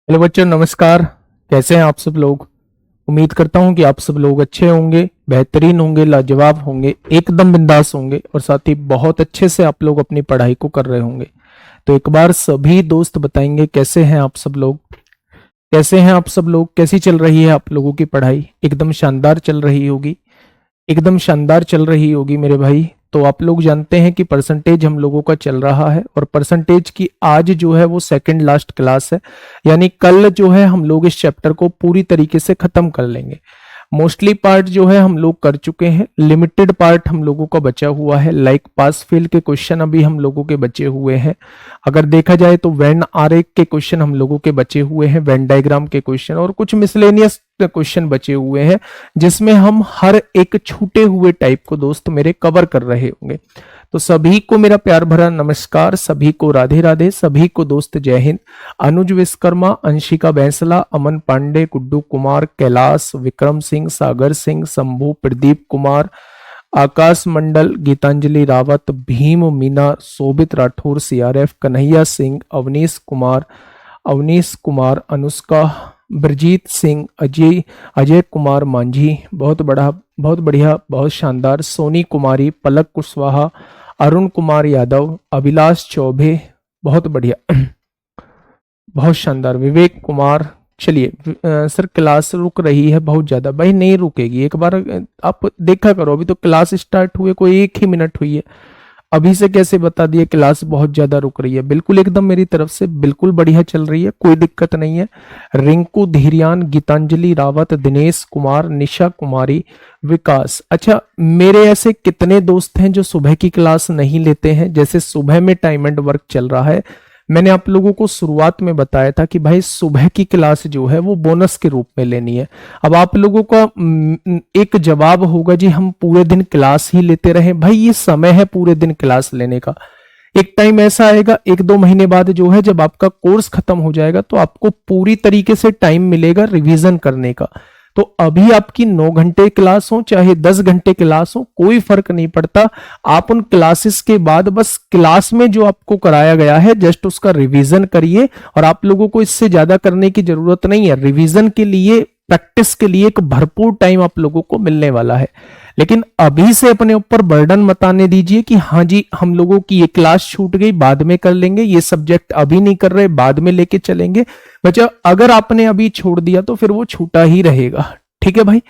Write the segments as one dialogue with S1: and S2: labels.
S1: Hello बच्चों, नमस्कार। कैसे हैं आप सब लोग। उम्मीद करता हूं कि आप सब लोग अच्छे होंगे, बेहतरीन होंगे, लाजवाब होंगे, एकदम बिंदास होंगे और साथ ही बहुत अच्छे से आप लोग अपनी पढ़ाई को कर रहे होंगे। तो एक बार सभी दोस्त बताएंगे कैसे हैं आप सब लोग। कैसे हैं आप सब लोग, कैसी चल रही है आप लोगों की पढ़ाई। एकदम शानदार चल रही होगी, एकदम शानदार चल रही होगी मेरे भाई। तो आप लोग जानते हैं कि परसेंटेज हम लोगों का चल रहा है और परसेंटेज की आज जो है वो सेकंड लास्ट क्लास है। यानी कल जो है हम लोग इस चैप्टर को पूरी तरीके से खत्म कर लेंगे। मोस्टली पार्ट जो है हम लोग कर चुके हैं, लिमिटेड पार्ट हम लोगों का बचा हुआ है। लाइक पास फेल के क्वेश्चन अभी हम लोगों के बचे हुए हैं। अगर देखा जाए तो वेन आरेख के क्वेश्चन हम लोगों के बचे हुए हैं, वेन डायग्राम के क्वेश्चन और कुछ मिसलेनियस क्वेश्चन बचे हुए हैं, जिसमें हम हर एक छूटे हुए टाइप को दोस्त मेरे कवर कर रहे होंगे। तो सभी को मेरा प्यार भरा नमस्कार, सभी को राधे राधे, सभी को दोस्त जय हिंद। अनुज विश्वकर्मा, अंशिका बैंसला, अमन पांडे, गुड्डू कुमार, कैलाश, विक्रम सिंह, सागर सिंह, शंभू, प्रदीप कुमार, आकाश मंडल, गीतांजलि रावत, भीम मीना, शोभित राठौर, सीआरएफ, कन्हैया सिंह, अवनीश कुमार, अनुष्का, ब्रजीत सिंह, अजय कुमार मांझी, बहुत बढ़िया, बहुत शानदार, सोनी कुमारी, पलक कुशवाहा, अरुण कुमार यादव, अभिलाष चौबे, बहुत बढ़िया, बहुत शानदार, विवेक कुमार। चलिए सर, क्लास रुक रही है बहुत ज्यादा। भाई नहीं रुकेगी, एक बार आप देखा करो। अभी तो क्लास स्टार्ट हुए कोई 1 ही मिनट हुई है, अभी से कैसे बता दिए क्लास बहुत ज्यादा रुक रही है। बिल्कुल एकदम मेरी तरफ से बिल्कुल बढ़िया चल रही है, कोई दिक्कत नहीं है। रिंकू धीरियान, गीतांजलि रावत, दिनेश कुमार, निशा कुमारी, विकास। अच्छा, मेरे ऐसे कितने दोस्त हैं जो सुबह की क्लास नहीं लेते हैं। जैसे सुबह में टाइम एंड वर्क चल रहा है, मैंने आप लोगों को शुरुआत में बताया था कि भाई सुबह की क्लास जो है वो बोनस के रूप में लेनी है। अब आप लोगों का एक जवाब होगा, जी हम पूरे दिन क्लास ही लेते रहे। भाई ये समय है पूरे दिन क्लास लेने का। एक टाइम ऐसा आएगा 1-2 महीने बाद जो है, जब आपका कोर्स खत्म हो जाएगा तो आपको पूरी तरीके से टाइम मिलेगा रिवीजन करने का। तो अभी आपकी 9 घंटे क्लास हो चाहे 10 घंटे क्लास हो, कोई फर्क नहीं पड़ता। आप उन क्लासेस के बाद बस क्लास में जो आपको कराया गया है जस्ट उसका रिवीजन करिए। और आप लोगों को इससे ज्यादा करने की जरूरत नहीं है। रिवीजन के लिए, प्रैक्टिस के लिए एक भरपूर टाइम आप लोगों को मिलने वाला है। लेकिन अभी से अपने ऊपर बर्डन मत आने दीजिए कि हाँ जी हम लोगों की ये क्लास छूट गई, बाद में कर लेंगे, ये सब्जेक्ट अभी नहीं कर रहे, बाद में लेके चलेंगे। बच्चा अगर आपने अभी छोड़ दिया तो फिर वो छूटा ही रहेगा। ठीक है भाई।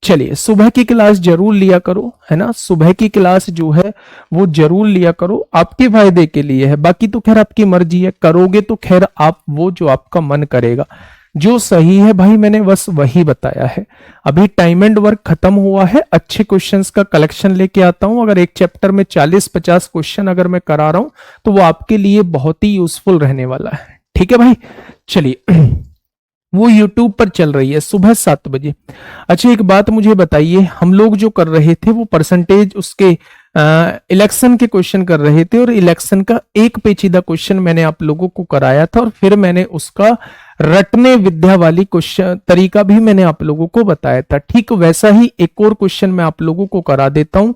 S1: चलिए, सुबह की क्लास जरूर लिया करो, है ना। सुबह की क्लास जो है वो जरूर लिया करो, आपके फायदे के लिए है। बाकी तो खैर आपकी मर्जी है, करोगे तो खैर आप वो जो आपका मन करेगा। जो सही है भाई मैंने बस वही बताया है। अभी टाइम एंड वर्क खत्म हुआ है, अच्छे क्वेश्चंस का कलेक्शन लेके आता हूं। अगर एक चैप्टर में 40-50 क्वेश्चन अगर मैं करा रहा हूं तो वो आपके लिए बहुत ही यूजफुल रहने वाला है। ठीक है भाई। चलिए वो YouTube पर चल रही है सुबह 7 बजे। अच्छा एक बात मुझे बताइए, हम लोग जो कर रहे थे वो परसेंटेज उसके इलेक्शन के क्वेश्चन कर रहे थे और इलेक्शन का एक पेचीदा क्वेश्चन मैंने आप लोगों को कराया था और फिर मैंने उसका रटने विद्या वाली क्वेश्चन तरीका भी मैंने आप लोगों को बताया था। ठीक वैसा ही एक और क्वेश्चन मैं आप लोगों को करा देता हूं,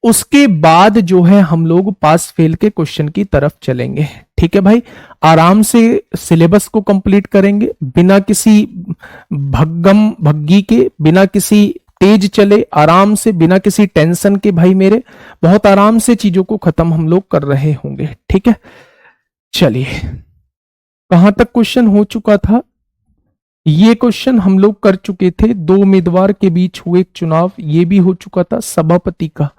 S1: उसके बाद जो है हम लोग पास फेल के क्वेश्चन की तरफ चलेंगे। ठीक है भाई, आराम से सिलेबस को कंप्लीट करेंगे, बिना किसी भग्गी के, बिना किसी तेज चले, आराम से, बिना किसी टेंशन के। भाई मेरे बहुत आराम से चीजों को खत्म हम लोग कर रहे होंगे। ठीक है। चलिए, कहां तक क्वेश्चन हो चुका था। ये क्वेश्चन हम लोग कर चुके थे, 2 उम्मीदवार के बीच हुए चुनाव, ये भी हो चुका था सभापति का।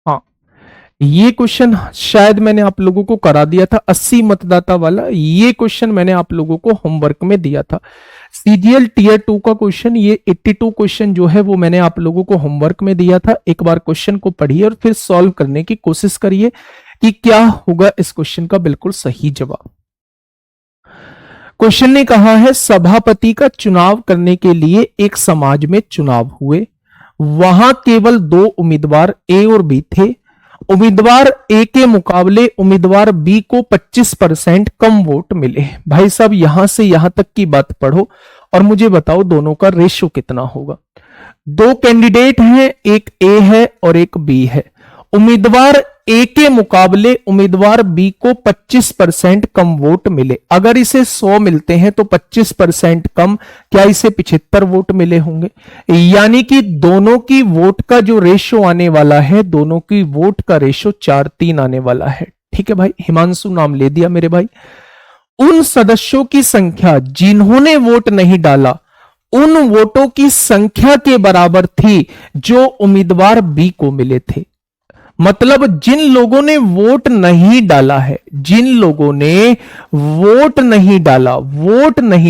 S1: हाँ, ये क्वेश्चन शायद मैंने आप लोगों को करा दिया था, 80 मतदाता वाला। ये क्वेश्चन मैंने आप लोगों को होमवर्क में दिया था। सीजीएल टीयर 2 का क्वेश्चन, ये 82 क्वेश्चन जो है वो मैंने आप लोगों को होमवर्क में दिया था। एक बार क्वेश्चन को पढ़िए और फिर सॉल्व करने की कोशिश करिए कि क्या होगा इस क्वेश्चन का बिल्कुल सही जवाब। क्वेश्चन ने कहा है, सभापति का चुनाव करने के लिए एक समाज में चुनाव हुए, वहां केवल 2 उम्मीदवार ए और बी थे। उम्मीदवार ए के मुकाबले उम्मीदवार बी को 25% कम वोट मिले। भाई साहब यहां से यहां तक की बात पढ़ो और मुझे बताओ दोनों का रेशियो कितना होगा। 2 कैंडिडेट हैं, एक ए है और एक बी है। उम्मीदवार ए के मुकाबले उम्मीदवार बी को 25% कम वोट मिले। अगर इसे 100 मिलते हैं तो 25% कम, क्या इसे 75 वोट मिले होंगे? यानी कि दोनों की वोट का जो रेशो आने वाला है, दोनों की वोट का रेशो 4-3 आने वाला है। ठीक है भाई, हिमांशु नाम ले दिया मेरे भाई। उन सदस्यों की संख्या जिन्होंने वोट नहीं डाला उन वोटों की संख्या के बराबर थी जो उम्मीदवार बी को मिले थे। मतलब जिन लोगों ने वोट नहीं डाला है, जिन लोगों ने वोट नहीं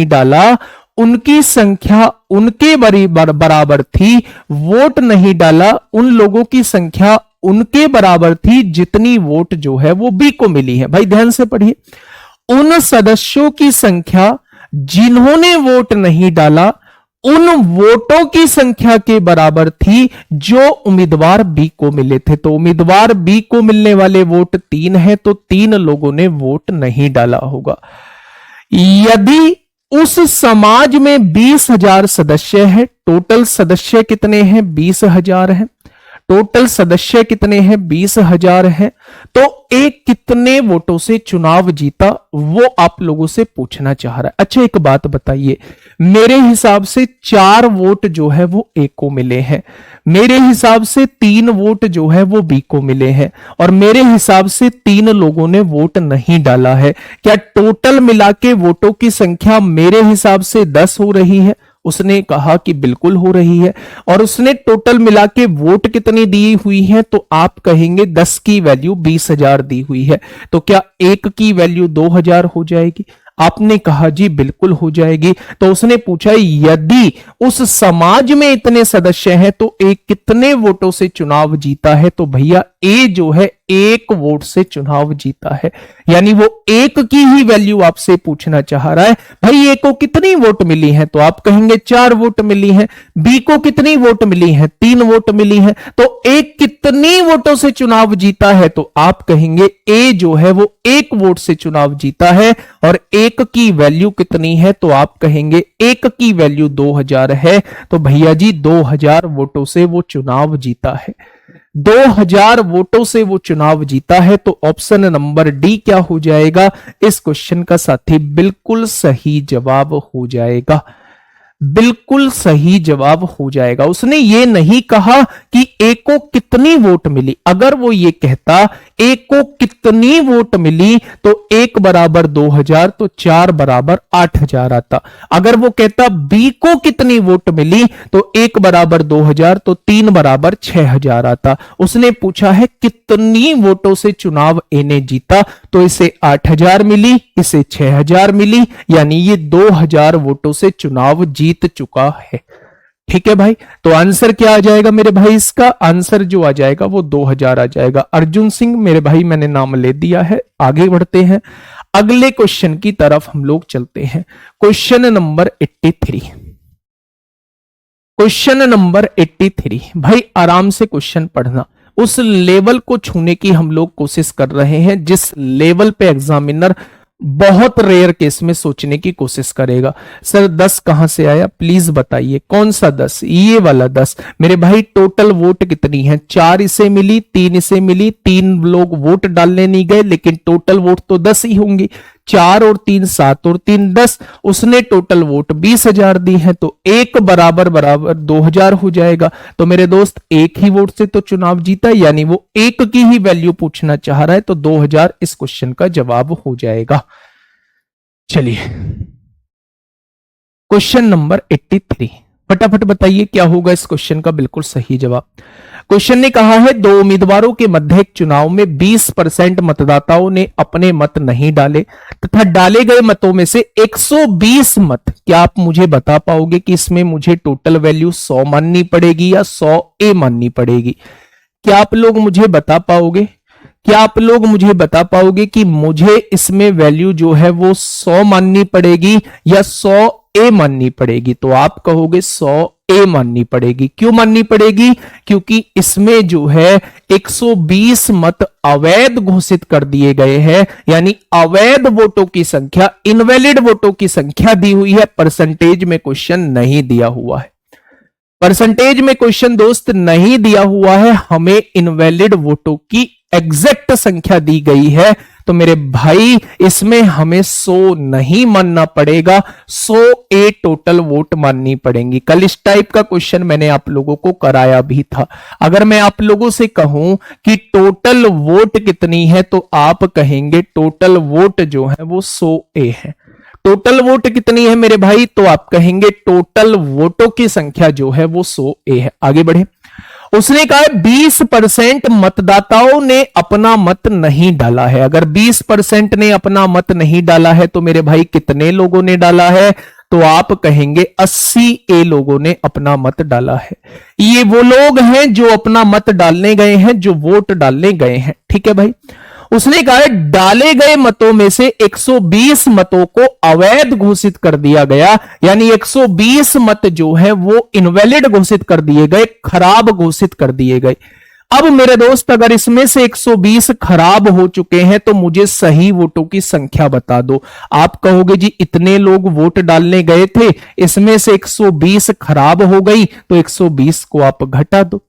S1: डाला उनकी संख्या उनके बराबर थी। वोट नहीं डाला उन लोगों की संख्या उनके बराबर थी जितनी वोट जो है वो बी को मिली है। भाई ध्यान से पढ़िए, उन सदस्यों की संख्या जिन्होंने वोट नहीं डाला उन वोटों की संख्या के बराबर थी जो उम्मीदवार बी को मिले थे। तो उम्मीदवार बी को मिलने वाले वोट 3 है, तो 3 लोगों ने वोट नहीं डाला होगा। यदि उस समाज में 20,000 सदस्य है, टोटल सदस्य कितने हैं? 20,000 है। टोटल सदस्य कितने हैं? 20,000 हैं। तो एक कितने वोटों से चुनाव जीता, वो आप लोगों से पूछना चाह रहा है। अच्छा एक बात बताइए, मेरे हिसाब से 4 वोट जो है वो ए को मिले हैं, मेरे हिसाब से 3 वोट जो है वो बी को मिले हैं, और मेरे हिसाब से 3 लोगों ने वोट नहीं डाला है। क्या टोटल मिला के वोटों की संख्या मेरे हिसाब से 10 हो रही है? उसने कहा कि बिल्कुल हो रही है। और उसने टोटल मिला के वोट कितनी दी हुई है? तो आप कहेंगे 10 की वैल्यू 20,000 दी हुई है, तो क्या 1 की वैल्यू 2,000 हो जाएगी? आपने कहा जी बिल्कुल हो जाएगी। तो उसने पूछा यदि उस समाज में इतने सदस्य हैं तो ए कितने वोटों से चुनाव जीता है? तो भैया ए जो है 1 वोट से चुनाव जीता है। यानी वो 1 की ही वैल्यू आपसे पूछना चाह रहा है। भाई ए को कितनी वोट मिली है? तो आप कहेंगे 4 वोट मिली है। बी को कितनी वोट मिली है? 3 वोट मिली है। तो ए कितनी वोटों से चुनाव जीता है? तो आप कहेंगे ए जो है वो 1 वोट से चुनाव जीता है। और 1 की वैल्यू कितनी है? तो आप कहेंगे 1 की वैल्यू 2,000 है। तो भैया जी 2,000 वोटों से वो चुनाव जीता है। 2,000 वोटों से वो चुनाव जीता है। तो ऑप्शन नंबर डी क्या हो जाएगा इस क्वेश्चन का साथी? बिल्कुल सही जवाब हो जाएगा, बिल्कुल सही जवाब हो जाएगा। उसने ये नहीं कहा कि ए को कितनी वोट मिली। अगर वो ये कहता ए को कितनी वोट मिली तो 1 बराबर 2,000 तो 4 बराबर 8,000 आता। अगर वो कहता बी को कितनी वोट मिली तो 1 बराबर 2,000 तो 3 बराबर 6,000 आता। उसने पूछा है कितनी वोटों से चुनाव ए ने जीता, तो इसे 8,000 मिली, इसे 6,000 मिली, यानी ये 2,000 वोटों से चुनाव जीत चुका है। ठीक है भाई, तो आंसर क्या आ जाएगा मेरे भाई? इसका आंसर जो आ जाएगा वो 2,000 आ जाएगा। अर्जुन सिंह मेरे भाई मैंने नाम ले दिया है। आगे बढ़ते हैं, अगले क्वेश्चन की तरफ हम लोग चलते हैं। Question number 83। क्वेश्चन नंबर 83 भाई आराम से क्वेश्चन पढ़ना, उस लेवल को छूने की हम लोग कोशिश कर रहे हैं जिस लेवल पे एग्जामिनर बहुत रेयर केस में सोचने की कोशिश करेगा। सर 10 कहां से आया प्लीज बताइए, कौन सा 10? ये वाला 10। मेरे भाई टोटल वोट कितनी है? 4 इसे मिली, 3 इसे मिली, 3 लोग वोट डालने नहीं गए, लेकिन टोटल वोट तो 10 ही होंगी। 4 और 3 7 और 3 10। उसने टोटल वोट 20,000 दी है, तो 1 बराबर 2,000 हो जाएगा। तो मेरे दोस्त 1 ही वोट से तो चुनाव जीता, यानी वो 1 की ही वैल्यू पूछना चाह रहा है, तो 2,000 इस क्वेश्चन का जवाब हो जाएगा। चलिए क्वेश्चन नंबर 83, फटाफट बताइए क्या होगा इस क्वेश्चन का बिल्कुल सही जवाब। क्वेश्चन ने कहा है 2 उम्मीदवारों के मध्य एक चुनाव में 20% मतदाताओं ने अपने मत नहीं डाले तथा डाले गए मतों में से 120 मत, क्या आप मुझे बता पाओगे कि इसमें मुझे टोटल वैल्यू 100 माननी पड़ेगी या 100 ए माननी पड़ेगी? क्या आप लोग मुझे बता पाओगे? क्या आप लोग मुझे बता पाओगे कि मुझे इसमें वैल्यू जो है वो 100 माननी पड़ेगी या 100 ए माननी पड़ेगी? तो आप कहोगे 100 ए माननी पड़ेगी। क्यों माननी पड़ेगी? क्योंकि इसमें जो है 120 मत अवैध घोषित कर दिए गए हैं, यानी अवैध वोटों की संख्या, इनवैलिड वोटों की संख्या दी हुई है, परसेंटेज में क्वेश्चन नहीं दिया हुआ है। परसेंटेज में क्वेश्चन दोस्त नहीं दिया हुआ है, हमें इनवैलिड वोटों की एग्जैक्ट संख्या दी गई है। तो मेरे भाई इसमें हमें 100 नहीं मानना पड़ेगा, 100 ए टोटल वोट माननी पड़ेंगी। कल इस टाइप का क्वेश्चन मैंने आप लोगों को कराया भी था। अगर मैं आप लोगों से कहूं कि टोटल वोट कितनी है, तो आप कहेंगे टोटल वोट जो है वो 100 ए है। टोटल वोट कितनी है मेरे भाई, तो आप कहेंगे टोटल वोटों की संख्या जो है वो 100 ए है। आगे बढ़े। उसने कहा 20% मतदाताओं ने अपना मत नहीं डाला है। अगर 20% ने अपना मत नहीं डाला है तो मेरे भाई कितने लोगों ने डाला है, तो आप कहेंगे 80 ए लोगों ने अपना मत डाला है। ये वो लोग हैं जो अपना मत डालने गए हैं, जो वोट डालने गए हैं। ठीक है भाई। उसने कहा डाले गए मतों में से 120 मतों को अवैध घोषित कर दिया गया, यानी 120 मत जो है वो इनवैलिड घोषित कर दिए गए, खराब घोषित कर दिए गए। अब मेरे दोस्त अगर इसमें से 120 खराब हो चुके हैं तो मुझे सही वोटों की संख्या बता दो। आप कहोगे जी इतने लोग वोट डालने गए थे, इसमें से 120 खराब हो गई, तो 120 को आप घटा दो।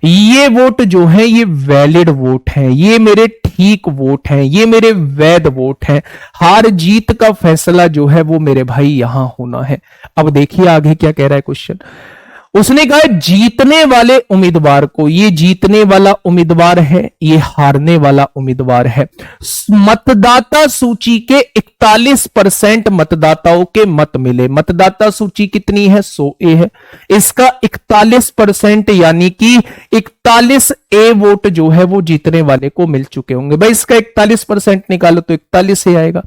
S1: ये वोट जो है ये वैलिड वोट है, ये मेरे ठीक वोट हैं, ये मेरे वैध वोट हैं। हार जीत का फैसला जो है वो मेरे भाई यहां होना है। अब देखिए आगे क्या कह रहा है क्वेश्चन। उसने कहा जीतने वाले उम्मीदवार को, ये जीतने वाला उम्मीदवार है, ये हारने वाला उम्मीदवार है। मतदाता सूची के 41% मतदाताओं के मत मिले। मतदाता सूची कितनी है, 100 ए है। इसका 41% यानी कि 41 ए वोट जो है वो जीतने वाले को मिल चुके होंगे। भाई इसका 41% निकालो तो 41 ए आएगा।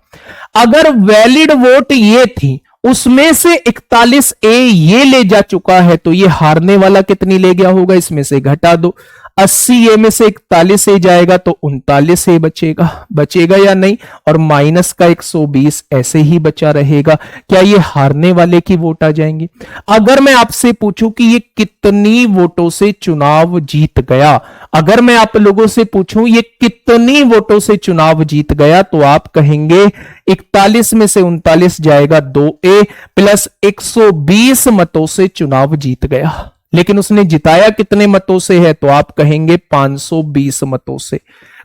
S1: अगर वैलिड वोट ये थी, उसमें से 41 ए ये ले जा चुका है, तो ये हारने वाला कितनी ले गया होगा, इसमें से घटा दो। 80 ए में से 41 ए जाएगा तो 39 ए बचेगा या नहीं, और माइनस का 120 ऐसे ही बचा रहेगा। क्या ये हारने वाले की वोट आ जाएंगे? अगर मैं आपसे पूछूं कि ये कितनी वोटों से चुनाव जीत गया, अगर मैं आप लोगों से पूछूं ये कितनी वोटों से चुनाव जीत गया, तो आप कहेंगे 41 में से 39 जाएगा 2 ए प्लस 120 मतों से चुनाव जीत गया। लेकिन उसने जिताया कितने मतों से है, तो आप कहेंगे 520 मतों से।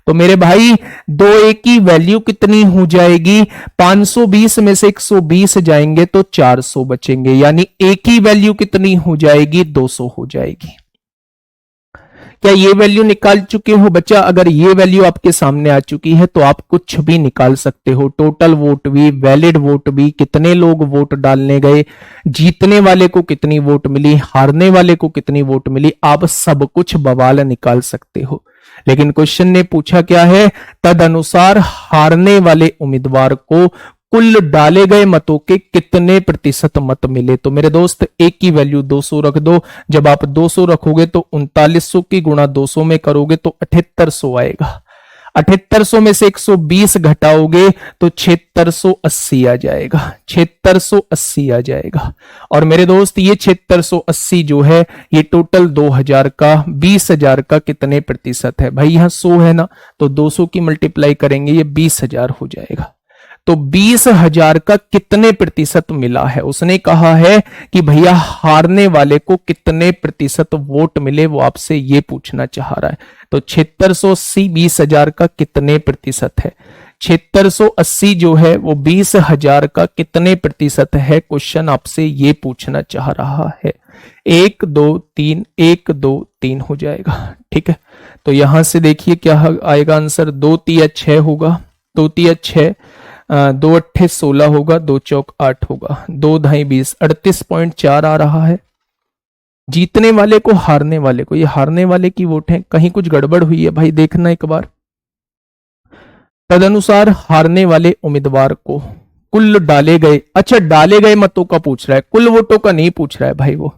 S1: तो मेरे भाई 2 ए की वैल्यू कितनी हो जाएगी, 520 में से 120 जाएंगे तो 400 बचेंगे, यानी ए की वैल्यू कितनी हो जाएगी, 200 हो जाएगी। क्या ये वैल्यू निकाल चुके हो बच्चा? अगर ये वैल्यू आपके सामने आ चुकी है तो आप कुछ भी निकाल सकते हो। टोटल वोट भी, वैलिड वोट भी, कितने लोग वोट डालने गए, जीतने वाले को कितनी वोट मिली, हारने वाले को कितनी वोट मिली, आप सब कुछ बवाल निकाल सकते हो। लेकिन क्वेश्चन ने पूछा क्या है, तदनुसार हारने वाले उम्मीदवार को कुल डाले गए मतों के कितने प्रतिशत मत मिले। तो मेरे दोस्त एक की वैल्यू 200 रख दो। जब आप 200 रखोगे तो 3900 की गुणा 200 में करोगे तो 7800 आएगा। 7800 में से 120 घटाओगे तो 7680 आ जाएगा। 7680 आ जाएगा। और मेरे दोस्त ये 7680 जो है ये टोटल 2000 का 20,000 का कितने प्रतिशत है? भाई यहां 100 है ना, तो 200 की मल्टीप्लाई करेंगे ये 20,000 हो जाएगा। तो 20,000 का कितने प्रतिशत मिला है? उसने कहा है कि भैया हारने वाले को कितने प्रतिशत वोट मिले, वो आपसे ये पूछना चाह रहा है। तो 7680 20,000 का कितने प्रतिशत है? 7680 जो है वो 20,000 का कितने प्रतिशत है, क्वेश्चन आपसे ये पूछना चाह रहा है। 1 2 3 1 2 3 हो जाएगा। ठीक है, तो यहां से देखिए क्या आएगा आंसर, 2 तिया 6 होगा, 2 तिया 6, 2 अट्ठे 16 होगा, 2 चौक 8 होगा, 2 ढाई 20, 38.4 आ रहा है। जीतने वाले को हारने वाले को, ये हारने वाले की वोट है, कहीं कुछ गड़बड़ हुई है भाई, देखना एक बार। तदनुसार हारने वाले उम्मीदवार को कुल डाले गए, अच्छा डाले गए मतों का पूछ रहा है, कुल वोटों का नहीं पूछ रहा है भाई, वो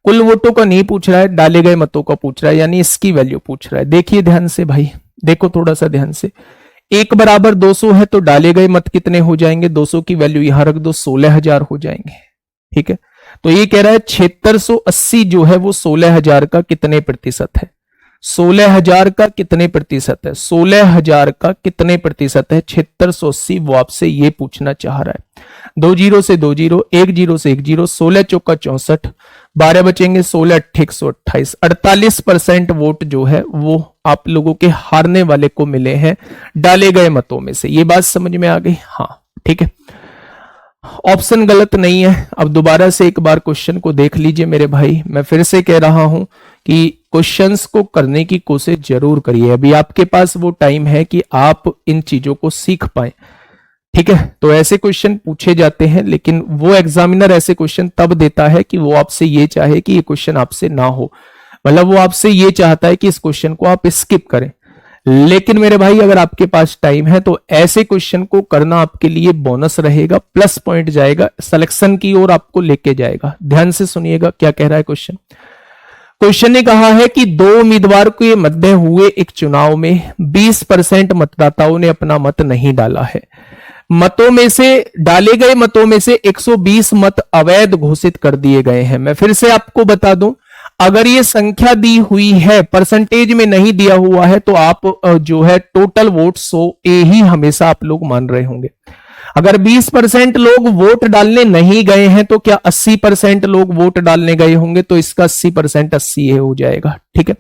S1: कुल वोटों का नहीं पूछ रहा है, डाले गए मतों का पूछ रहा है, यानी इसकी वैल्यू पूछ रहा है। देखिए ध्यान से भाई, देखो थोड़ा सा ध्यान से। 1 बराबर 200 है तो डाले गए मत कितने हो जाएंगे, 200 की वैल्यू यहां रख दो, 16,000 हो जाएंगे। ठीक है, तो ये कह रहा है 7680 जो है वो 16,000 का कितने प्रतिशत है। 16,000 का कितने प्रतिशत है, 16,000 का कितने प्रतिशत है 7680, वो आपसे ये पूछना चाह रहा है। 2 जीरो से 2 जीरो, 1 जीरो से 1 जीरो, 16 चौका 64, 12 बचेंगे, 16 अट्ठे 128, 48% वोट जो है वो आप लोगों के हारने वाले को मिले हैं डाले गए मतों में से। ये बात समझ में आ गई? हाँ ठीक है, ऑप्शन गलत नहीं है। अब दोबारा से एक बार क्वेश्चन को देख लीजिए मेरे भाई, मैं फिर से कह रहा हूं कि क्वेश्चंस को करने की कोशिश जरूर करिए। अभी आपके पास वो टाइम है कि आप इन चीजों को सीख पाए, ठीक है। तो ऐसे क्वेश्चन पूछे जाते हैं, लेकिन वो एग्जामिनर ऐसे क्वेश्चन तब देता है कि वो आपसे ये चाहे कि ये क्वेश्चन आपसे ना हो, मतलब वो आपसे ये चाहता है कि इस क्वेश्चन को आप स्किप करें। लेकिन मेरे भाई अगर आपके पास टाइम है तो ऐसे क्वेश्चन को करना आपके लिए बोनस रहेगा, प्लस पॉइंट जाएगा, सिलेक्शन की ओर आपको लेके जाएगा। ध्यान से सुनिएगा क्या कह रहा है क्वेश्चन। क्वेश्चन ने कहा है कि 2 उम्मीदवार के मध्य हुए एक चुनाव में 20% मतदाताओं ने अपना मत नहीं डाला है। मतों में से डाले गए मतों में से 120 मत अवैध घोषित कर दिए गए हैं। मैं फिर से आपको बता दूं, अगर ये संख्या दी हुई है, परसेंटेज में नहीं दिया हुआ है, तो आप जो है टोटल वोट 100 ही हमेशा आप लोग मान रहे होंगे। अगर 20% लोग वोट डालने नहीं गए हैं तो क्या 80% लोग वोट डालने गए होंगे? तो इसका 80% 80 हो जाएगा, ठीक है।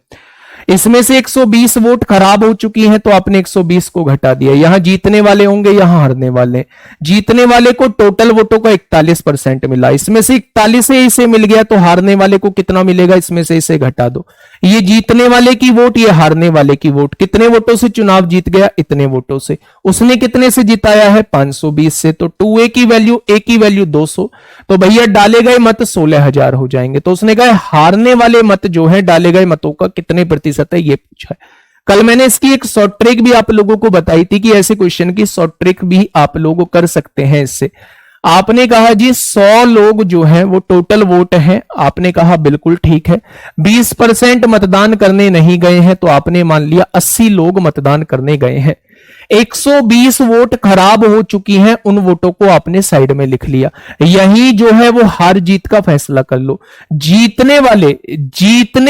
S1: इसमें से 120 वोट खराब हो चुकी हैं तो आपने 120 को घटा दिया। यहां जीतने वाले होंगे, यहां हारने वाले। जीतने वाले को टोटल वोटों का 41% मिला, इसमें से 41 से इसे मिल गया, तो हारने वाले को कितना मिलेगा? इसमें से इसे घटा दो। ये जीतने वाले की वोट, ये हारने वाले की वोट। कितने वोटों से चुनाव जीत गया? इतने वोटों से। उसने कितने से जिताया है? 520 से। तो 2a की वैल्यू, a की वैल्यू 200, तो भैया डाले गए मत 16,000 हो जाएंगे। तो उसने कहा हारने वाले मत जो है डाले गए मतों का कितने प्रतिशत है, ये पूछा है। कल मैंने इसकी एक शॉर्ट ट्रिक भी आप लोगों को बताई थी कि ऐसे क्वेश्चन की शॉर्ट ट्रिक भी आप लोग कर सकते हैं इससे। आपने कहा जी 100 लोग जो हैं वो टोटल वोट हैं, आपने कहा बिल्कुल ठीक है। 20% मतदान करने नहीं गए हैं, तो आपने मान लिया 80 लोग मतदान करने गए हैं। 120 वोट खराब हो चुकी हैं, उन वोटों को आपने साइड में लिख लिया। यही जो है वो हार जीत का फैसला कर लो। जीतने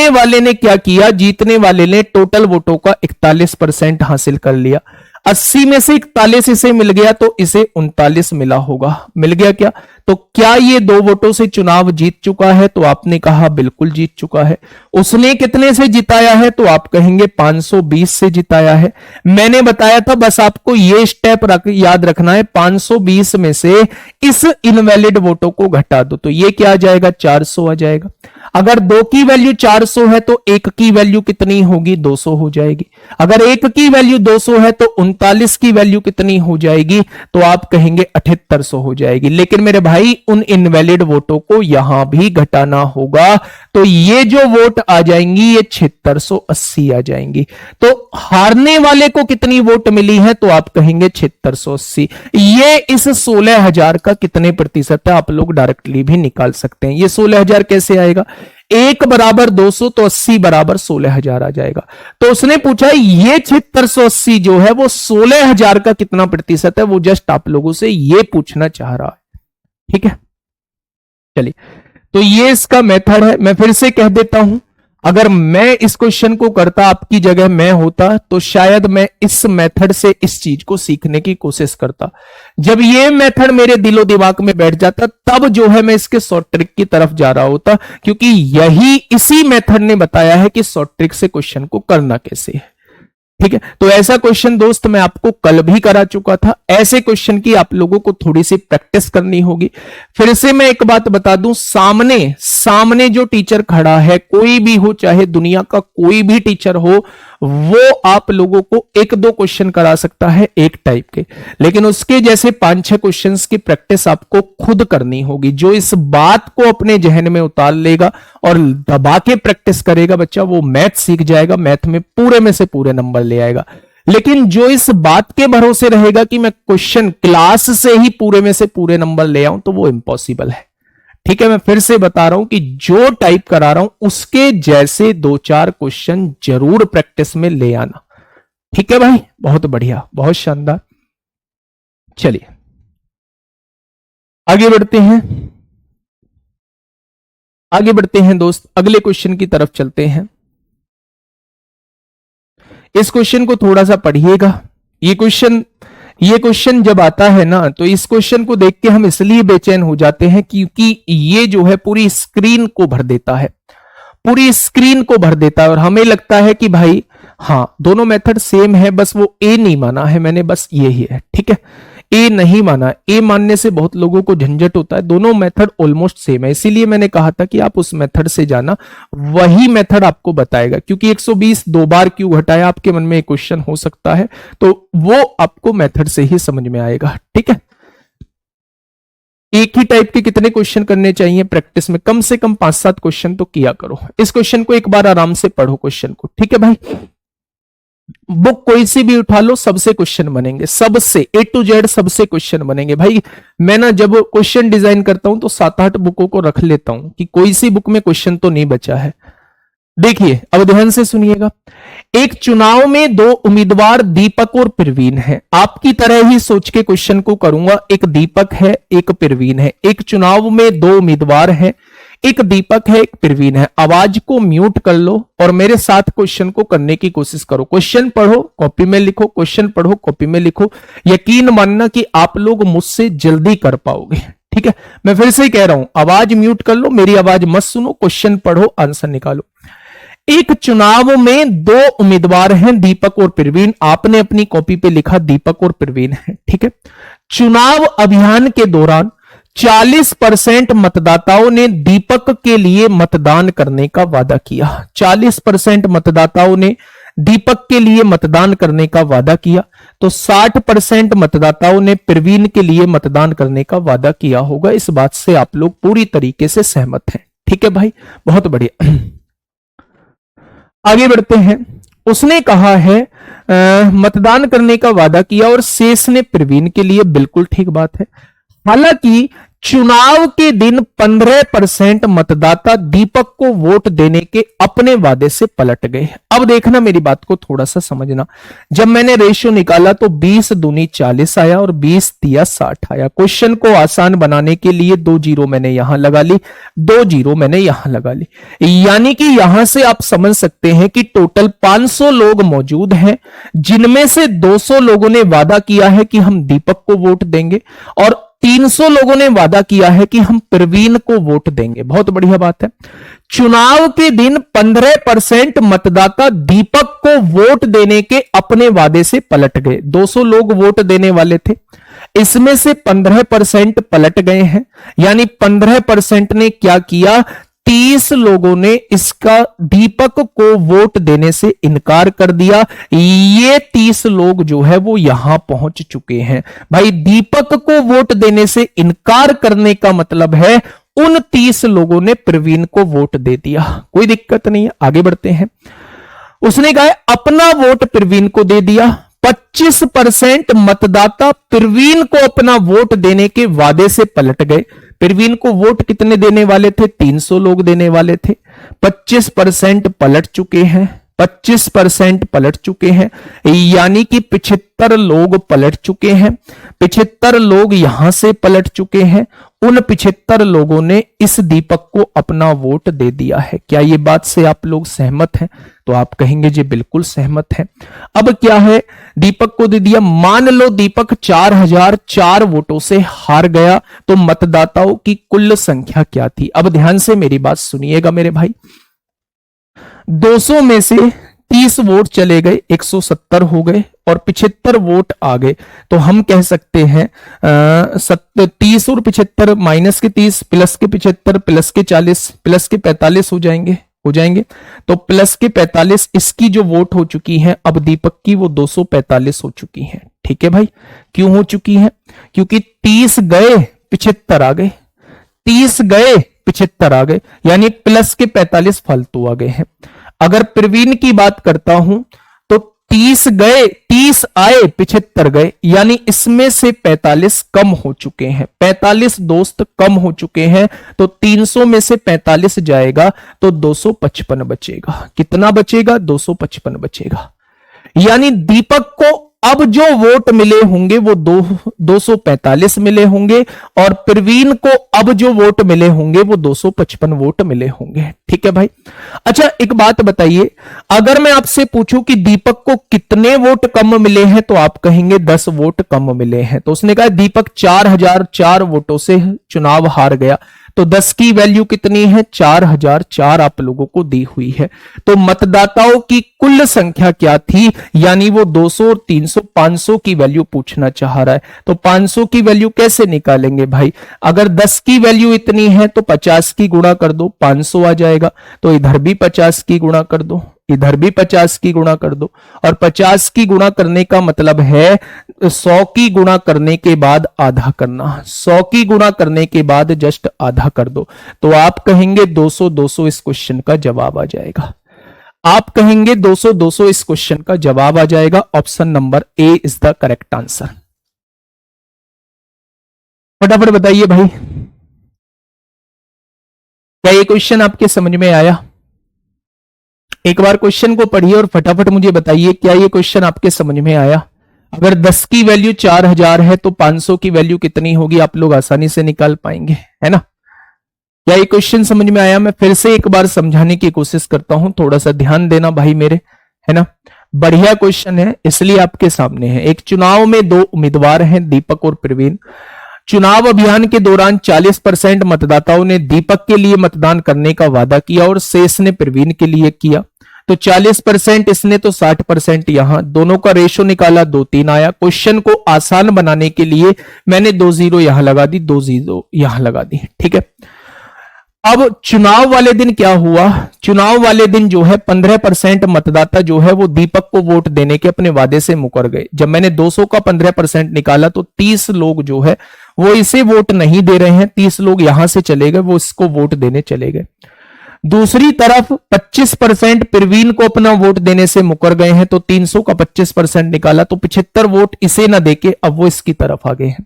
S1: वाले ने क्या किया? जीतने वाले ने टोटल वोटों का 41% हासिल कर लिया। 80 में से 41 इसे मिल गया, तो इसे 39 मिला होगा। मिल गया क्या? तो क्या ये 2 वोटों से चुनाव जीत चुका है? तो आपने कहा बिल्कुल जीत चुका है। उसने कितने से जिताया है? तो आप कहेंगे 520 से जिताया है। मैंने बताया था, बस आपको ये स्टेप याद रखना है, 520 में से इस इनवैलिड वोटों को घटा दो, तो ये क्या आ जाएगा? 400 आ जाएगा। अगर 2 की वैल्यू 400 है तो 1 की वैल्यू कितनी होगी? 200 हो जाएगी। अगर 1 की वैल्यू 200 है तो 39 की वैल्यू कितनी हो जाएगी? तो आप कहेंगे 7800 हो जाएगी। लेकिन मेरे भाई उन इनवैलिड वोटों को यहां भी घटाना होगा, तो ये जो वोट आ जाएंगी ये 7680 आ जाएंगी। तो हारने वाले को कितनी वोट मिली है? तो आप कहेंगे 7680। ये इस 16,000 का कितने प्रतिशत है आप लोग डायरेक्टली भी निकाल सकते हैं। ये 16,000 कैसे आएगा? 1 बराबर 200, तो 80 बराबर 16,000 आ जाएगा। तो उसने पूछा ये 7680 जो है वो 16,000 का कितना प्रतिशत है, वो जस्ट आप लोगों से ये पूछना चाह रहा है, ठीक है। चलिए, तो ये इसका मेथड है। मैं फिर से कह देता हूं, अगर मैं इस क्वेश्चन को करता, आपकी जगह मैं होता, तो शायद मैं इस मेथड से इस चीज को सीखने की कोशिश करता। जब ये मेथड मेरे दिलो दिमाग में बैठ जाता, तब जो है मैं इसके शॉर्ट ट्रिक की तरफ जा रहा होता, क्योंकि इसी मेथड ने बताया है कि शॉर्ट ट्रिक से क्वेश्चन को करना कैसे है, ठीक है। तो ऐसा क्वेश्चन दोस्त मैं आपको कल भी करा चुका था। ऐसे क्वेश्चन की आप लोगों को थोड़ी सी प्रैक्टिस करनी होगी। फिर से मैं एक बात बता दूं, सामने जो टीचर खड़ा है, कोई भी हो, चाहे दुनिया का कोई भी टीचर हो, वो आप लोगों को 1-2 क्वेश्चन करा सकता है एक टाइप के, लेकिन उसके जैसे 5-6 क्वेश्चंस की प्रैक्टिस आपको खुद करनी होगी। जो इस बात को अपने जहन में उतार लेगा और दबा के प्रैक्टिस करेगा बच्चा, वो मैथ सीख जाएगा, मैथ में पूरे में से पूरे नंबर ले आएगा। लेकिन जो इस बात के भरोसे रहेगा कि मैं क्वेश्चन क्लास से ही पूरे में से पूरे नंबर ले आऊं, तो वो इम्पॉसिबल है, ठीक है। मैं फिर से बता रहा हूं कि जो टाइप करा रहा हूं उसके जैसे 2-4 क्वेश्चन जरूर प्रैक्टिस में ले आना, ठीक है भाई। बहुत बढ़िया, बहुत शानदार। चलिए आगे बढ़ते हैं दोस्त, अगले क्वेश्चन की तरफ चलते हैं। इस क्वेश्चन को थोड़ा सा पढ़िएगा। ये क्वेश्चन जब आता है ना, तो इस क्वेश्चन को देख के हम इसलिए बेचैन हो जाते हैं क्योंकि ये जो है पूरी स्क्रीन को भर देता है, पूरी स्क्रीन को भर देता है। और हमें लगता है कि भाई हाँ दोनों मेथड सेम है, बस वो ए नहीं माना है मैंने, बस ये ही है, ठीक है, ए नहीं माना। ए मानने से बहुत लोगों को झंझट होता है। दोनों मेथड ऑलमोस्ट सेम है, इसीलिए मैंने कहा था कि आप उस मेथड से जाना, वही मेथड आपको बताएगा। क्योंकि 120 दो बार क्यों घटाया, आपके मन में एक क्वेश्चन हो सकता है, तो वो आपको मेथड से ही समझ में आएगा, ठीक है। एक ही टाइप के कितने क्वेश्चन करने चाहिए प्रैक्टिस में? कम से कम 5-7 क्वेश्चन तो किया करो। इस क्वेश्चन को एक बार आराम से पढ़ो क्वेश्चन को, ठीक है भाई। बुक कोई सी भी उठा लो, सबसे क्वेश्चन बनेंगे, सबसे A to Z सबसे क्वेश्चन बनेंगे भाई। मैं ना जब क्वेश्चन डिजाइन करता हूं तो 7-8 बुकों को रख लेता हूं कि कोई सी बुक में क्वेश्चन तो नहीं बचा है। देखिए अब ध्यान से सुनिएगा। एक चुनाव में दो उम्मीदवार दीपक और प्रवीण हैं। आपकी तरह ही सोच के क्वेश्चन को करूंगा। एक दीपक है, एक प्रवीण है। एक चुनाव में दो उम्मीदवार हैं, एक दीपक है, एक प्रवीण है। आवाज को म्यूट कर लो और मेरे साथ क्वेश्चन को करने की कोशिश करो। क्वेश्चन पढ़ो, कॉपी में लिखो, क्वेश्चन पढ़ो, कॉपी में लिखो। यकीन मानना कि आप लोग मुझसे जल्दी कर पाओगे, ठीक है। मैं फिर से ही कह रहा हूं, आवाज म्यूट कर लो, मेरी आवाज मत सुनो, क्वेश्चन पढ़ो, आंसर निकालो। एक चुनाव में दो उम्मीदवार हैं, दीपक और प्रवीण। आपने अपनी कॉपी पे लिखा दीपक और प्रवीण है, ठीक है। चुनाव अभियान के दौरान 40% मतदाताओं ने दीपक के लिए मतदान करने का वादा किया। 40% मतदाताओं ने दीपक के लिए मतदान करने का वादा किया, तो 60% मतदाताओं ने प्रवीण के लिए मतदान करने का वादा किया होगा। इस बात से आप लोग पूरी तरीके से सहमत हैं, ठीक है भाई, बहुत बढ़िया। आगे बढ़ते हैं। उसने कहा है मतदान करने का वादा किया और शेष ने प्रवीण के लिए, बिल्कुल ठीक बात है। हालांकि चुनाव के दिन 15% मतदाता दीपक को वोट देने के अपने वादे से पलट गए। अब देखना, मेरी बात को थोड़ा सा समझना। जब मैंने रेशियो निकाला तो 20 दूनी 40 आया और 20 दिया 60 आया। क्वेश्चन को आसान बनाने के लिए 2 जीरो मैंने यहां लगा ली, 2 जीरो मैंने यहां लगा ली। यानी कि यहां से आप समझ सकते हैं कि टोटल 500 लोग मौजूद हैं, जिनमें से 200 लोगों ने वादा किया है कि हम दीपक को वोट देंगे और 300 लोगों ने वादा किया है कि हम प्रवीण को वोट देंगे। बहुत बढ़िया बात है। चुनाव के दिन 15% मतदाता दीपक को वोट देने के अपने वादे से पलट गए। 200 लोग वोट देने वाले थे, इसमें से 15% पलट गए हैं, यानी 15% ने क्या किया, 30 लोगों ने इसका दीपक को वोट देने से इनकार कर दिया। ये 30 लोग जो है वो यहां पहुंच चुके हैं। भाई दीपक को वोट देने से इनकार करने का मतलब है उन 30 लोगों ने प्रवीण को वोट दे दिया। कोई दिक्कत नहीं है, आगे बढ़ते हैं। उसने कहा अपना वोट प्रवीण को दे दिया। 25% मतदाता प्रवीण को अपना वोट देने के वादे से पलट गए। प्रवीण को वोट कितने देने वाले थे, 300 लोग देने वाले थे। 25% पलट चुके हैं, 25% पलट चुके हैं, यानी कि 75 लोग पलट चुके हैं। 75 लोग यहां से पलट चुके हैं। उन 75 लोगों ने इस दीपक को अपना वोट दे दिया है। क्या ये बात से आप लोग सहमत हैं? तो आप कहेंगे जी बिल्कुल सहमत हैं। अब क्या है, दीपक को दे दिया। मान लो दीपक 4004 वोटों से हार गया, तो मतदाताओं की कुल संख्या क्या थी? अब ध्यान से मेरी बात सुनिएगा मेरे भाई। 200 में से 30 वोट चले गए, 170 हो गए और 75 वोट आ गए। तो हम कह सकते हैं 30 और 75 माइनस के 30 प्लस के 75 प्लस के 40 प्लस के 45 हो जाएंगे। तो प्लस के 45 इसकी जो वोट हो चुकी है अब दीपक की, वो 245 हो चुकी है। ठीक है भाई, क्यों हो चुकी है? क्योंकि 30 गए 75 आ गए, 30 गए 75 आ गए, यानी प्लस के 45 फालतू आ गए हैं। अगर प्रवीण की बात करता हूं तो 30 गए, 30 आए 75 गए, यानी इसमें से 45 कम हो चुके हैं। 45 दोस्त कम हो चुके हैं, तो 300 में से 45 जाएगा तो 255 बचेगा। कितना बचेगा? 255 बचेगा। यानी दीपक को अब जो वोट मिले होंगे वो 245 मिले होंगे और प्रवीण को अब जो वोट मिले होंगे वो 255 वोट मिले होंगे। ठीक है भाई। अच्छा एक बात बताइए, अगर मैं आपसे पूछूं कि दीपक को कितने वोट कम मिले हैं तो आप कहेंगे 10 वोट कम मिले हैं। तो उसने कहा दीपक 4004 वोटों से चुनाव हार गया, तो 10 की वैल्यू कितनी है? 4004 आप लोगों को दी हुई है। तो मतदाताओं की कुल संख्या क्या थी? यानी वो 200 और 300 500 की वैल्यू पूछना चाह रहा है। तो 500 की वैल्यू कैसे निकालेंगे भाई? अगर 10 की वैल्यू इतनी है तो 50 की गुणा कर दो, 500 आ जाएगा। तो इधर भी 50 की गुणा कर दो, इधर भी 50 की गुणा कर दो, और 50 की गुणा करने का मतलब है 100 की गुणा करने के बाद आधा करना, 100 की गुणा करने के बाद जस्ट आधा कर दो। तो आप कहेंगे 200 200 इस क्वेश्चन का जवाब आ जाएगा। आप कहेंगे 200 200 इस क्वेश्चन का जवाब आ जाएगा। Option number A is the correct answer. फटाफट बताइए भाई, क्या ये क्वेश्चन आपके समझ में आया? एक बार क्वेश्चन को पढ़िए और फटाफट मुझे बताइए क्या ये क्वेश्चन आपके समझ में आया? अगर 10 की वैल्यू 4000 है तो 500 की वैल्यू कितनी होगी? आप लोग आसानी से निकाल पाएंगे, है ना? क्या ये क्वेश्चन समझ में आया? मैं फिर से एक बार समझाने की कोशिश करता हूं, थोड़ा सा ध्यान देना भाई मेरे, है ना? बढ़िया क्वेश्चन है इसलिए आपके सामने है। एक चुनाव में दो उम्मीदवार हैं, दीपक और प्रवीण। चुनाव अभियान के दौरान 40% मतदाताओं ने दीपक के लिए मतदान करने का वादा किया और शेष ने प्रवीण के लिए किया। तो 40% इसने तो 60% यहां, दोनों का रेशो निकाला, 2-3 आया। क्वेश्चन को आसान बनाने के लिए मैंने 2 0 यहां लगा दी, 2 0 यहां लगा दी। ठीक है। अब चुनाव वाले दिन क्या हुआ? चुनाव वाले दिन जो है 15% मतदाता जो है वो दीपक को वोट देने के अपने वादे से मुकर गए। जब मैंने 200 का 15% निकाला तो 30 लोग जो है वो इसे वोट नहीं दे रहे हैं, 30 लोग यहां से चले गए, वो इसको वोट देने चले गए। दूसरी तरफ 25% प्रवीण को अपना वोट देने से मुकर गए हैं, तो 300 का 25% निकाला तो 75 वोट इसे ना देके अब वो इसकी तरफ आ गए हैं।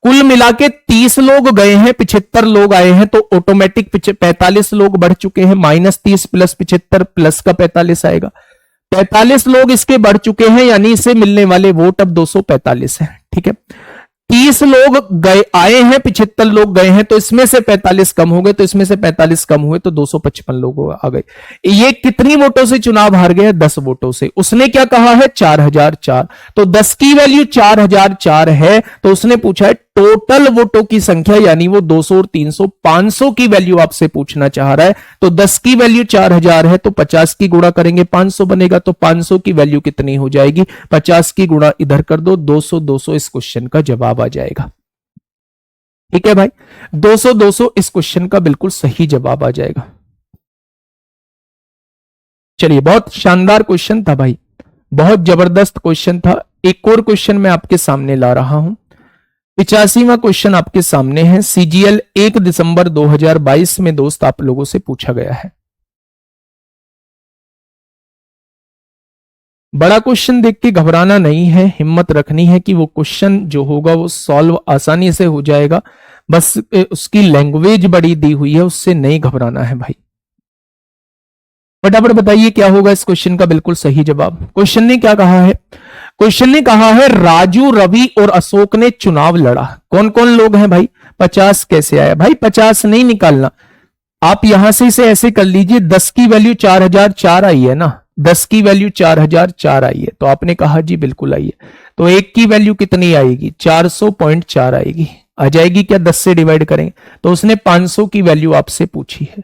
S1: कुल मिला के 30 लोग गए हैं, 75 लोग आए हैं, तो ऑटोमेटिक 45 लोग बढ़ चुके हैं। -30 + 75 प्लस का 45 आएगा। 45 लोग इसके बढ़ चुके हैं, यानी इसे मिलने वाले वोट अब 245 है। ठीक है। 30 लोग गए आए हैं, 75 लोग गए हैं, तो इसमें से 45 कम हो गए, तो इसमें से 45 कम हुए तो 255 लोग आ गए। ये कितनी वोटों से चुनाव हार गया? 10 वोटों से। उसने क्या कहा है? 4004। तो 10 की वैल्यू 4004 है, तो उसने पूछा है टोटल वोटों की संख्या, यानी वो 200 और 300 500 की वैल्यू आपसे पूछना चाह रहा है। तो 10 की वैल्यू 4000 है, तो 50 की गुणा करेंगे 500 बनेगा, तो 500 की वैल्यू कितनी हो जाएगी? 50 की गुणा इधर कर दो, 200 200 इस क्वेश्चन का जवाब आ जाएगा। ठीक है भाई, 200 200 इस क्वेश्चन का बिल्कुल सही जवाब आ जाएगा। चलिए, बहुत शानदार क्वेश्चन था भाई, बहुत जबरदस्त क्वेश्चन था। एक और क्वेश्चन मैं आपके सामने ला रहा हूं। 85वां क्वेश्चन आपके सामने है। सीजीएल 1 दिसंबर 2022 में दोस्त आप लोगों से पूछा गया है। बड़ा क्वेश्चन देख के घबराना नहीं है, हिम्मत रखनी है कि वो क्वेश्चन जो होगा वो सॉल्व आसानी से हो जाएगा। बस उसकी लैंग्वेज बड़ी दी हुई है, उससे नहीं घबराना है भाई। फटाफट बताइए क्या होगा इस क्वेश्चन का बिल्कुल सही जवाब। क्वेश्चन ने क्या कहा है? क्वेश्चन ने कहा है राजू, रवि और अशोक ने चुनाव लड़ा। कौन कौन लोग हैं भाई? 50 कैसे आया भाई? 50 नहीं निकालना, आप यहां से इसे ऐसे कर लीजिए। 10 की वैल्यू 4004 आई है ना, 10 की वैल्यू 4004 आई है, तो आपने कहा जी बिल्कुल आई है। तो 1 की वैल्यू कितनी आएगी? 400.4 आएगी। आ जाएगी क्या? 10 से डिवाइड करेंगे तो उसने 500 की वैल्यू आपसे पूछी है,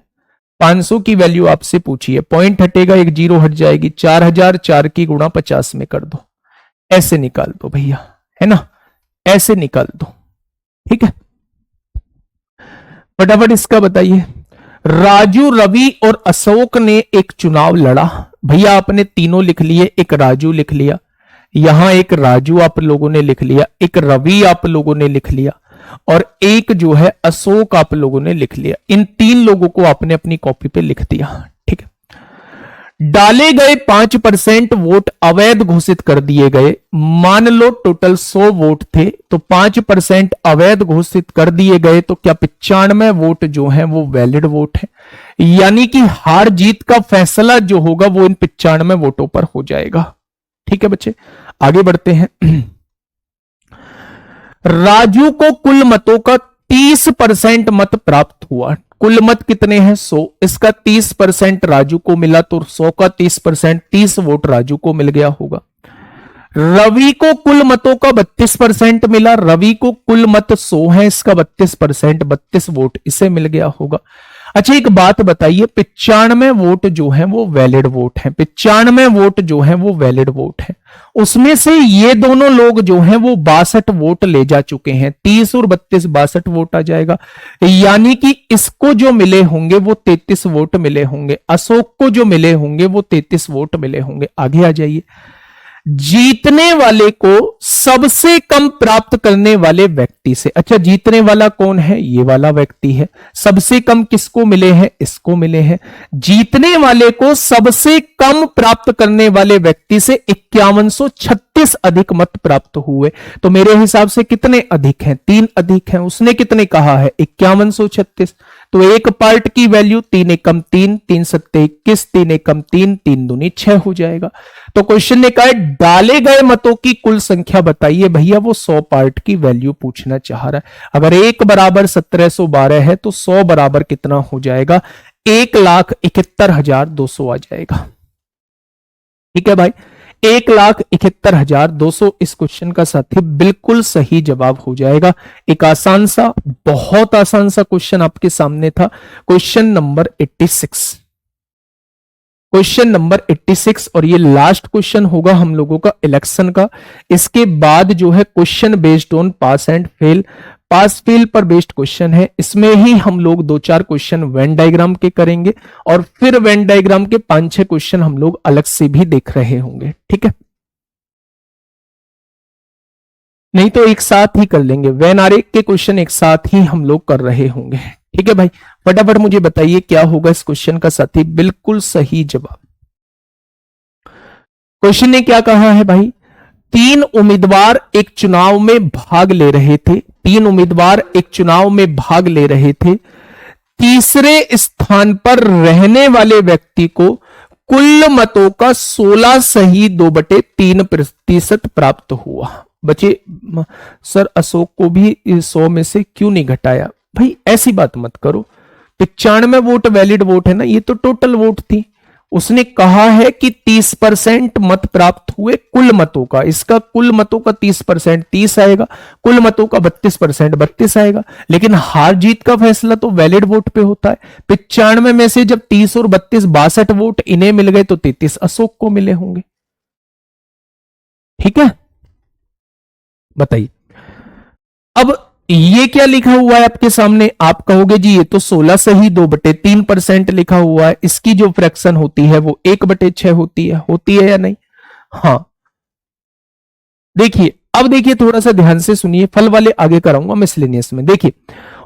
S1: 500 की वैल्यू आपसे पूछी है। पॉइंट हटेगा, एक जीरो हट जाएगी। 4004 की गुणा 50 में कर दो, ऐसे निकाल दो भैया, है ना, ऐसे निकाल दो। ठीक है, फटाफट इसका बताइए। राजू, रवि और अशोक ने एक चुनाव लड़ा। भैया आपने तीनों लिख लिए, एक राजू लिख लिया, यहां एक राजू आप लोगों ने लिख लिया, एक रवि आप लोगों ने लिख लिया, और एक जो है अशोक आप लोगों ने लिख लिया। इन 3 लोगों को आपने अपनी कॉपी पे लिख दिया। ठीक है। डाले गए 5% वोट अवैध घोषित कर दिए गए। मान लो टोटल 100 वोट थे, तो 5% अवैध घोषित कर दिए गए, तो क्या 95 वोट जो है वो वैलिड वोट है? यानी कि हार जीत का फैसला जो होगा वो इन 95 वोटों पर हो जाएगा। ठीक है बच्चे, आगे बढ़ते हैं। राजू को कुल मतों का 30% मत प्राप्त हुआ। कुल मत कितने हैं? 100। इसका 30% राजू को मिला, तो 100 का 30%, 30 वोट राजू को मिल गया होगा। रवि को कुल मतों का 32% मिला। रवि को कुल मत 100 है, इसका 32%, 32 वोट इसे मिल गया होगा। अच्छा एक बात बताइए, 95 वोट जो है वो वैलिड वोट है। 95 वोट जो है वो वैलिड वोट है। उसमें से ये दोनों लोग जो हैं वो 62 वोट ले जा चुके हैं। 30 और 32, 62 वोट आ जाएगा। यानी कि इसको जो मिले होंगे वो 33 वोट मिले होंगे। अशोक को जो मिले होंगे वो 33 वोट मिले होंगे। आगे आ जाइए। जीतने वाले को सबसे कम प्राप्त करने वाले व्यक्ति से, अच्छा जीतने वाला कौन है? ये वाला व्यक्ति है। सबसे कम किसको मिले हैं? इसको मिले हैं। जीतने वाले को सबसे कम प्राप्त करने वाले व्यक्ति से 5136 अधिक मत प्राप्त हुए। तो मेरे हिसाब से कितने अधिक हैं? 3 अधिक हैं। उसने कितने कहा है? 5136। तो एक पार्ट की वैल्यू 3 एकम 3, 3 सत्ते 21, 3 एकम 3, 3 दूनी 6 हो जाएगा। तो क्वेश्चन ने कहा डाले गए मतों की कुल संख्या बताइए। भैया वो 100 पार्ट की वैल्यू पूछना चाह रहा है। अगर 1 बराबर 1712 है तो 100 बराबर कितना हो जाएगा? 1,71,200 आ जाएगा। ठीक है भाई, 1,71,200 इस क्वेश्चन का साथी बिल्कुल सही जवाब हो जाएगा। एक आसान सा, बहुत आसान सा क्वेश्चन आपके सामने था। क्वेश्चन नंबर 86, क्वेश्चन नंबर 86, और ये लास्ट क्वेश्चन होगा हम लोगों का इलेक्शन का। इसके बाद जो है question based on pass and fail, pass fail पर बेस्ड क्वेश्चन है। इसमें ही हम लोग 2-4 क्वेश्चन वेन डायग्राम के करेंगे और फिर वेन डायग्राम के 5-6 क्वेश्चन हम लोग अलग से भी देख रहे होंगे। ठीक है, नहीं तो एक साथ ही कर लेंगे। वेन आरेख के क्वेश्चन एक साथ ही हम लोग कर रहे होंगे। ठीक है भाई, फटाफट मुझे बताइए क्या होगा इस क्वेश्चन का साथी बिल्कुल सही जवाब। क्वेश्चन ने क्या कहा है भाई? 3 उम्मीदवार एक चुनाव में भाग ले रहे थे। 3 उम्मीदवार एक चुनाव में भाग ले रहे थे। तीसरे स्थान पर रहने वाले व्यक्ति को कुल मतों का 16 सही 2/3% प्राप्त हुआ। बच्चे सर अशोक को भी 100 में से क्यों नहीं घटाया? भाई ऐसी बात मत करो। 95 वोट वैलिड वोट है ना, ये तो टोटल वोट थी। उसने कहा है कि 30% मत प्राप्त हुए कुल मतों का। इसका कुल मतों का 30% 30 आएगा, कुल मतों का 32% 32 आएगा। लेकिन हार जीत का फैसला तो वैलिड वोट पे होता है। 95 में से जब 30 और 32 62 वोट इन्हें मिल गए तो 33 अशोक को मिले होंगे। ठीक है, बताइए अब ये क्या लिखा हुआ है आपके सामने? आप कहोगे जी ये तो 16 सही 2/3% लिखा हुआ है। इसकी जो फ्रैक्शन होती है वो 1/6 होती है या नहीं? हाँ, देखिए अब देखिए थोड़ा सा ध्यान से सुनिए, फल वाले आगे कराऊंगा मिसलेनियस में। देखिए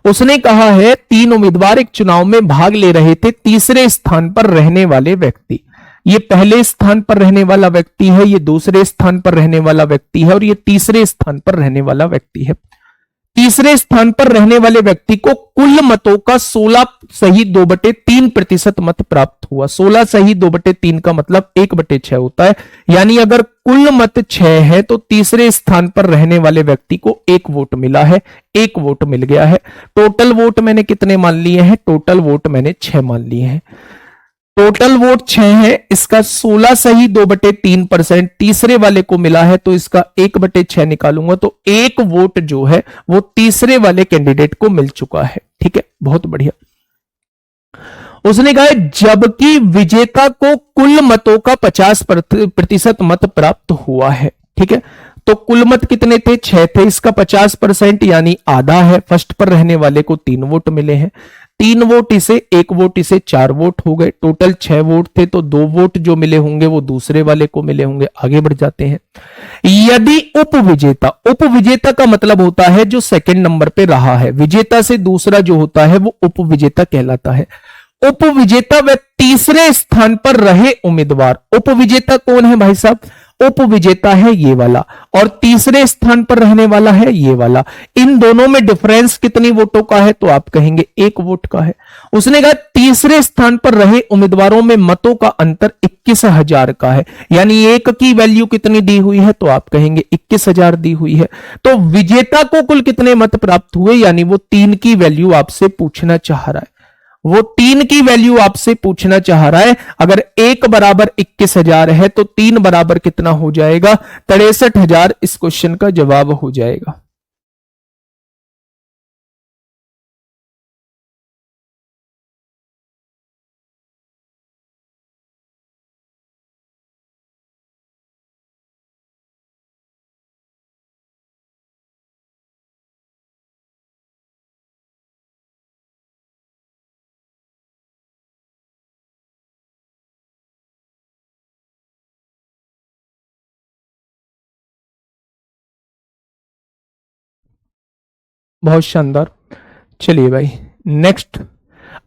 S1: उसने कहा है 3 उम्मीदवार एक चुनाव में भाग ले रहे थे। तीसरे स्थान पर रहने वाले व्यक्ति, ये पहले स्थान पर रहने वाला व्यक्ति है, ये दूसरे स्थान पर रहने वाला व्यक्ति है और ये तीसरे स्थान पर रहने वाला व्यक्ति है। तीसरे स्थान पर रहने वाले व्यक्ति को कुल मतों का 16 सही 2/3% मत प्राप्त हुआ। 16 सही 2/3 का मतलब 1/6 होता है। यानी अगर कुल मत 6 है तो तीसरे स्थान पर रहने वाले व्यक्ति को 1 वोट मिला है, 1 वोट मिल गया है। टोटल वोट मैंने कितने मान लिए हैं? टोटल वोट मैंने 6 मान लिए हैं। टोटल वोट 6 है, इसका 16 सही 2/3% तीसरे वाले को मिला है, तो इसका 1/6 निकालूंगा तो 1 वोट जो है वो तीसरे वाले कैंडिडेट को मिल चुका है। ठीक है, बहुत बढ़िया। उसने कहा जबकि विजेता को कुल मतों का 50% मत प्राप्त हुआ है। ठीक है, तो कुल मत कितने थे? 6 थे, इसका 50% यानी आधा है। फर्स्ट पर रहने वाले को 3 वोट मिले हैं। 3 वोट इसे, 1 वोट इसे, 4 वोट हो गए। टोटल 6 वोट थे तो 2 वोट जो मिले होंगे वो दूसरे वाले को मिले होंगे। आगे बढ़ जाते हैं। यदि उपविजेता का मतलब होता है जो सेकंड नंबर पे रहा है। विजेता से दूसरा जो होता है वो उपविजेता कहलाता है। उपविजेता व तीसरे स्थान पर रहे उम्मीदवार। उपविजेता कौन है भाई साहब? उप विजेता है ये वाला, और तीसरे स्थान पर रहने वाला है ये वाला। इन दोनों में डिफरेंस कितनी वोटों का है? तो आप कहेंगे 1 वोट का है। उसने कहा तीसरे स्थान पर रहे उम्मीदवारों में मतों का अंतर 21,000 का है, यानी एक की वैल्यू कितनी दी हुई है? तो आप कहेंगे 21,000 दी हुई है। तो विजेता को कुल कितने मत प्राप्त हुए? यानी वो 3 की वैल्यू आपसे पूछना चाह रहा है, वो 3 की वैल्यू आपसे पूछना चाह रहा है। अगर 1 बराबर 21,000 है तो 3 बराबर कितना हो जाएगा? 63,000 इस क्वेश्चन का जवाब हो जाएगा। बहुत शानदार। चलिए भाई नेक्स्ट।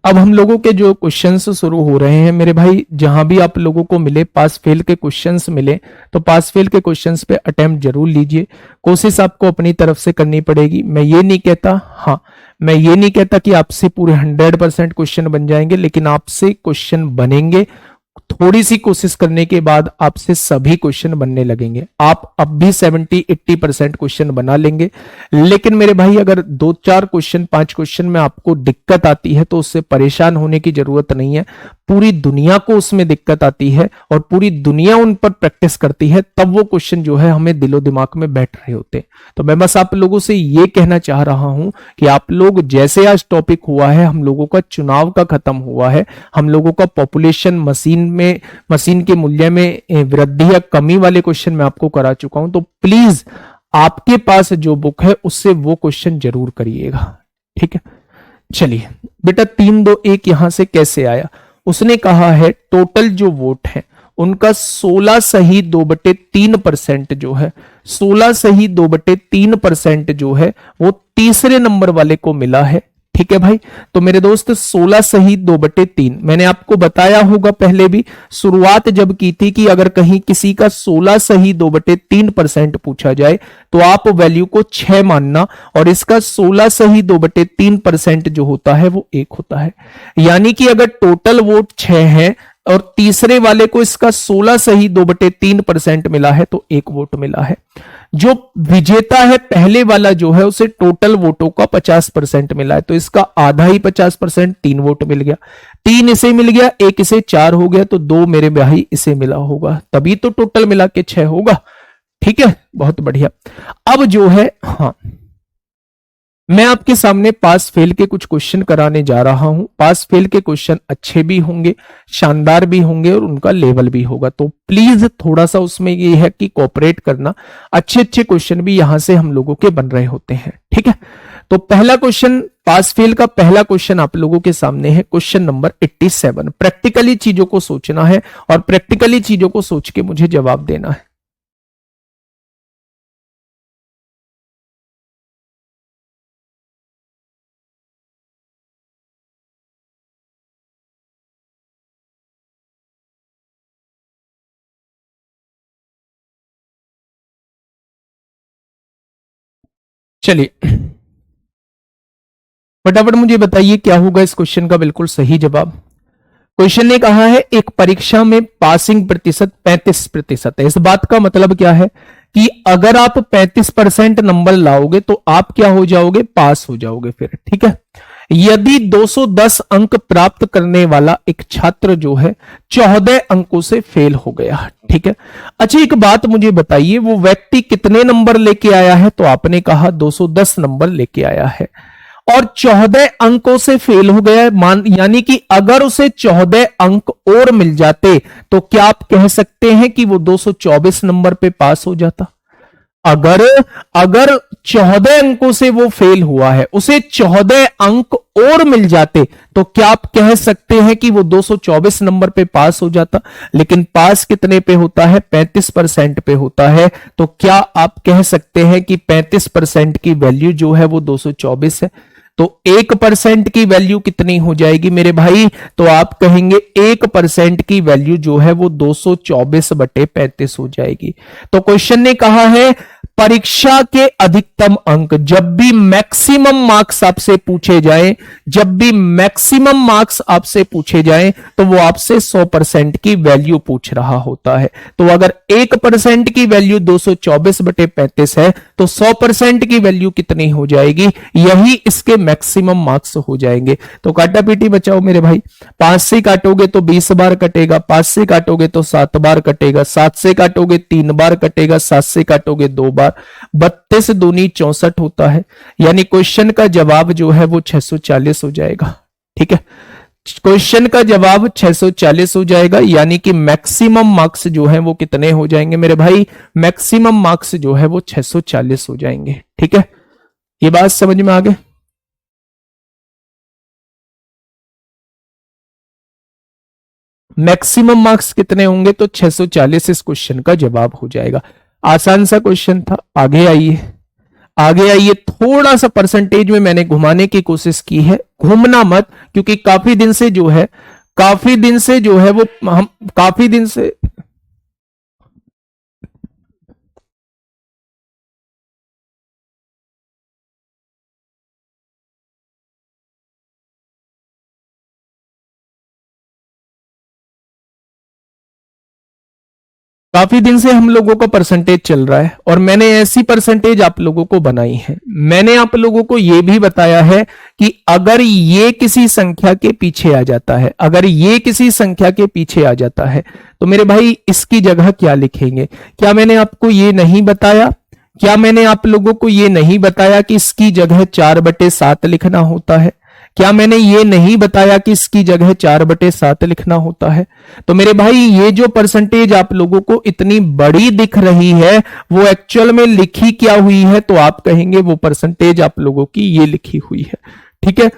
S1: अब हम लोगों के जो क्वेश्चंस शुरू हो रहे हैं मेरे भाई, जहां भी आप लोगों को मिले पास फेल के क्वेश्चंस मिले तो पास फेल के क्वेश्चंस पे अटेम्प्ट जरूर लीजिए। कोशिश आपको अपनी तरफ से करनी पड़ेगी। मैं ये नहीं कहता, हाँ मैं ये नहीं कहता कि आपसे पूरे 100% क्वेश्चन बन जाएंगे, लेकिन आपसे क्वेश्चन बनेंगे। थोड़ी सी कोशिश करने के बाद आपसे सभी क्वेश्चन बनने लगेंगे। आप अब भी 70-80% क्वेश्चन बना लेंगे। लेकिन मेरे भाई अगर 2-4 क्वेश्चन 5 क्वेश्चन में आपको दिक्कत आती है तो उससे परेशान होने की जरूरत नहीं है। पूरी दुनिया को उसमें दिक्कत आती है और पूरी दुनिया उन पर प्रैक्टिस करती है, तब वो क्वेश्चन जो है हमें दिलो दिमाग में बैठ रहे होते हैं। तो मैं बस आप लोगों से ये कहना चाह रहा हूं कि आप लोग जैसे आज टॉपिक हुआ है, हम लोगों का चुनाव का खत्म हुआ है, हम लोगों का पॉपुलेशन मशीन के मूल्य में वृद्धि या कमी वाले क्वेश्चन मैं आपको करा चुका हूं। तो प्लीज आपके पास जो बुक है उससे वो क्वेश्चन जरूर करिएगा, ठीक है। चलिए बेटा 3-2-1 यहां से कैसे आया? उसने कहा है टोटल जो वोट है उनका 16 सही 2/3% जो है, 16 सही 2/3% जो है वो तीसरे नंबर वाले को मिला है। ठीक है भाई, तो मेरे दोस्त 16 सही 2/3 मैंने आपको बताया होगा पहले भी, शुरुआत जब की थी कि अगर कहीं किसी का 16 सही 2/3% पूछा जाए तो आप वैल्यू को 6 मानना, और इसका 16 सही 2/3% जो होता है वो 1 होता है। यानी कि अगर टोटल वोट 6 है और तीसरे वाले को इसका 16 सही 2/3% मिला है तो 1 वोट मिला है। जो विजेता है पहले वाला जो है उसे टोटल वोटों का 50% मिला है, तो इसका आधा ही 50% 3 वोट मिल गया। 3 इसे मिल गया, 1 इसे 4 हो गया, तो 2 मेरे भाई इसे मिला होगा, तभी तो टोटल मिला के 6 होगा। ठीक है, बहुत बढ़िया। अब जो है, हाँ मैं आपके सामने पास फेल के कुछ क्वेश्चन कराने जा रहा हूं। पास फेल के क्वेश्चन अच्छे भी होंगे, शानदार भी होंगे और उनका लेवल भी होगा, तो प्लीज थोड़ा सा उसमें ये है कि कोऑपरेट करना। अच्छे अच्छे क्वेश्चन भी यहां से हम लोगों के बन रहे होते हैं। ठीक है, तो पहला क्वेश्चन, पास फेल का पहला क्वेश्चन आप लोगों के सामने है, क्वेश्चन नंबर 87। प्रैक्टिकली चीजों को सोचना है और प्रैक्टिकली चीजों को सोच के मुझे जवाब देना है। चलिए फटाफट मुझे बताइए क्या होगा इस क्वेश्चन का बिल्कुल सही जवाब। क्वेश्चन ने कहा है एक परीक्षा में पासिंग प्रतिशत 35% है। इस बात का मतलब क्या है कि अगर आप 35% नंबर लाओगे तो आप क्या हो जाओगे? पास हो जाओगे फिर। ठीक है, यदि 210 अंक प्राप्त करने वाला एक छात्र जो है 14 अंकों से फेल हो गया। ठीक है, अच्छा एक बात मुझे बताइए, वो व्यक्ति कितने नंबर लेके आया है? तो आपने कहा 210 नंबर लेके आया है और 14 अंकों से फेल हो गया है। मान यानी कि अगर उसे 14 अंक और मिल जाते तो क्या आप कह सकते हैं कि वो 224 नंबर पे पास हो जाता? अगर अगर 14 अंकों से वो फेल हुआ है, उसे 14 अंक और मिल जाते तो क्या आप कह सकते हैं कि वो 224 नंबर पे पास हो जाता? लेकिन पास कितने पे होता है? 35% पे होता है। तो क्या आप कह सकते हैं कि 35% की वैल्यू जो है वो 224 है? तो 1% की वैल्यू कितनी हो जाएगी मेरे भाई? तो आप कहेंगे 1% की वैल्यू जो है वो 224/35 हो जाएगी। तो क्वेश्चन ने कहा है परीक्षा के अधिकतम अंक, जब भी मैक्सिमम मार्क्स आपसे पूछे जाएं, जब भी मैक्सिमम मार्क्स आपसे पूछे जाएं तो वो आपसे 100% की वैल्यू पूछ रहा होता है। तो अगर 1% की वैल्यू 224/35 है तो 100% की वैल्यू कितनी हो जाएगी? यही इसके मैक्सिमम मार्क्स हो जाएंगे। तो काटा पीटी बचाओ मेरे भाई। 5 से काटोगे तो 20 बार कटेगा, 5 से काटोगे तो 7 बार कटेगा, 7 से काटोगे 3 बार कटेगा, 7 से काटोगे 2 बार, 32 दूनी 64 होता है। यानी क्वेश्चन का जवाब जो है वो 640 हो जाएगा। ठीक है, क्वेश्चन का जवाब 640 हो जाएगा। यानी कि मैक्सिमम मार्क्स जो है वो कितने हो जाएंगे मेरे भाई? मैक्सिमम मार्क्स जो है वो 640 हो जाएंगे। ठीक है, ये बात समझ में आ गई? मैक्सिमम मार्क्स कितने होंगे? तो 640 इस क्वेश्चन का जवाब हो जाएगा। आसान सा क्वेश्चन था। आगे आइए, आगे आइए। थोड़ा सा परसेंटेज में मैंने घुमाने की कोशिश की है, घूमना मत, क्योंकि काफी दिन से जो है वो हम काफी दिन से हम लोगों का परसेंटेज चल रहा है और मैंने ऐसी परसेंटेज आप लोगों को बनाई है। मैंने आप लोगों को यह भी बताया है कि अगर ये किसी संख्या के पीछे आ जाता है, अगर ये किसी संख्या के पीछे आ जाता है तो मेरे भाई इसकी जगह क्या लिखेंगे? क्या मैंने आपको ये नहीं बताया? क्या मैंने आप लोगों को ये नहीं बताया कि इसकी जगह 4/7 लिखना होता है? क्या मैंने ये नहीं बताया कि इसकी जगह 4/7 लिखना होता है? तो मेरे भाई ये जो परसेंटेज आप लोगों को इतनी बड़ी दिख रही है वो एक्चुअल में लिखी क्या हुई है? तो आप कहेंगे वो परसेंटेज आप लोगों की ये लिखी हुई है। ठीक है,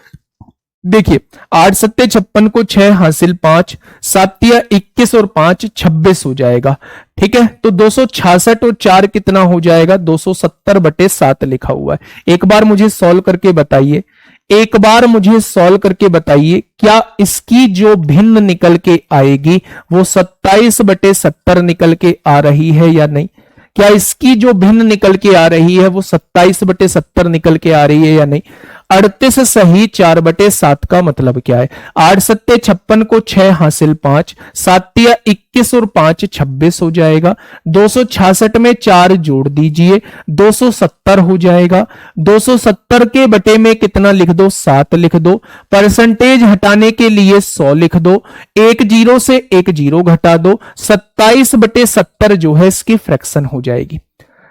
S1: देखिए 8 सत्ते 56 को 6 हासिल 5, 7 या 21 और 5 26 हो जाएगा। ठीक है, तो 266 और 4 कितना हो जाएगा? 270/7 लिखा हुआ है। एक बार मुझे सॉल्व करके बताइए, एक बार मुझे सॉल्व करके बताइए, क्या इसकी जो भिन्न निकल के आएगी वो 27/70 निकल के आ रही है या नहीं? क्या इसकी जो भिन्न निकल के आ रही है वो 27/70 निकल के आ रही है या नहीं? 38 सही 4/7 का मतलब क्या है? 8 सत्ते 56 को 6 हासिल 5, 7 या 21 और 5 26 हो जाएगा। 266 में 4 जोड़ दीजिए, 270 हो जाएगा। 270 के बटे में कितना लिख दो? 7 लिख दो। परसेंटेज हटाने के लिए 100 लिख दो। एक जीरो से एक जीरो घटा दो। 27/70 जो है इसकी फ्रैक्शन हो जाएगी।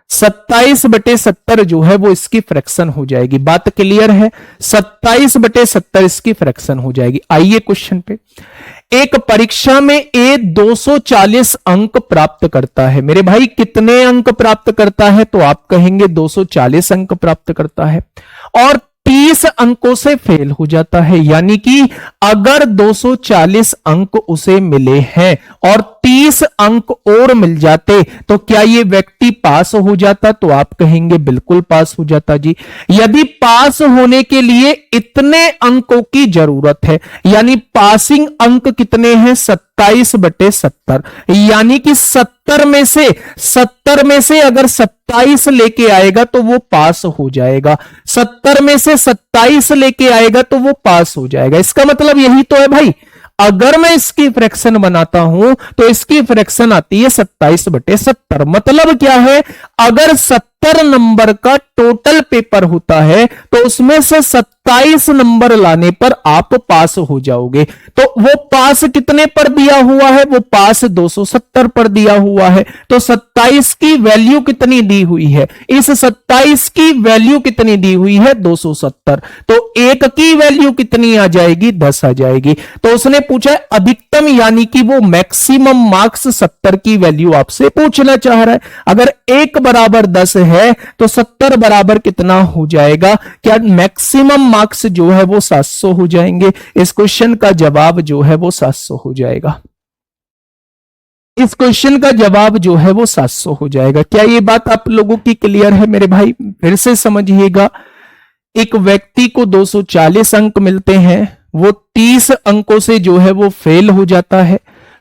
S1: 27/70 जो है वो इसकी फ्रैक्शन हो जाएगी। बात क्लियर है? 27/70 इसकी फ्रैक्शन हो जाएगी। आइए क्वेश्चन पे। एक परीक्षा में ए 240 अंक प्राप्त करता है। मेरे भाई कितने अंक प्राप्त करता है? तो आप कहेंगे 240 अंक प्राप्त करता है और 30 अंकों से फेल हो जाता है। यानी कि अगर 240 अंक उसे मिले हैं और 30 अंक और मिल जाते तो क्या ये व्यक्ति पास हो जाता? तो आप कहेंगे बिल्कुल पास हो जाता जी। यदि पास होने के लिए इतने अंकों की जरूरत है, यानी पासिंग अंक कितने हैं? 27/70। यानी कि 70 में से अगर 27 लेके आएगा तो वो पास हो जाएगा। 70 में से 27 लेके आएगा तो वो पास हो जाएगा। इसका मतलब यही तो है भाई। अगर मैं इसकी फ्रैक्शन बनाता हूं तो इसकी फ्रैक्शन आती है 27/70। मतलब क्या है? अगर 70 नंबर का टोटल पेपर होता है तो उसमें से 27 नंबर लाने पर आप पास हो जाओगे। तो वो पास कितने पर दिया हुआ है? वो पास 270 पर दिया हुआ है। तो 27 की वैल्यू कितनी दी हुई है? इस 27 की वैल्यू कितनी दी हुई है? 270। तो एक की वैल्यू कितनी आ जाएगी? 10 आ जाएगी। तो उसने पूछा है अधिकतम, यानी कि वो मैक्सिमम मार्क्स 70 की वैल्यू आपसे पूछना चाह रहा है। अगर 1 बराबर 10 है तो 70 बराबर कितना हो जाएगा? क्या मैक्सिमम मार्क्स जो है वो 700 हो जाएंगे? इस क्वेश्चन का जवाब जो है वो 700 हो जाएगा। इस क्वेश्चन का जवाब जो है वो 700 हो जाएगा। क्या ये बात आप लोगों की क्लियर है मेरे भाई? फिर से समझिएगा। एक व्यक्ति को 240 अंक मिलते हैं, वो 30 अंकों से जो है वो फेल हो जाता है,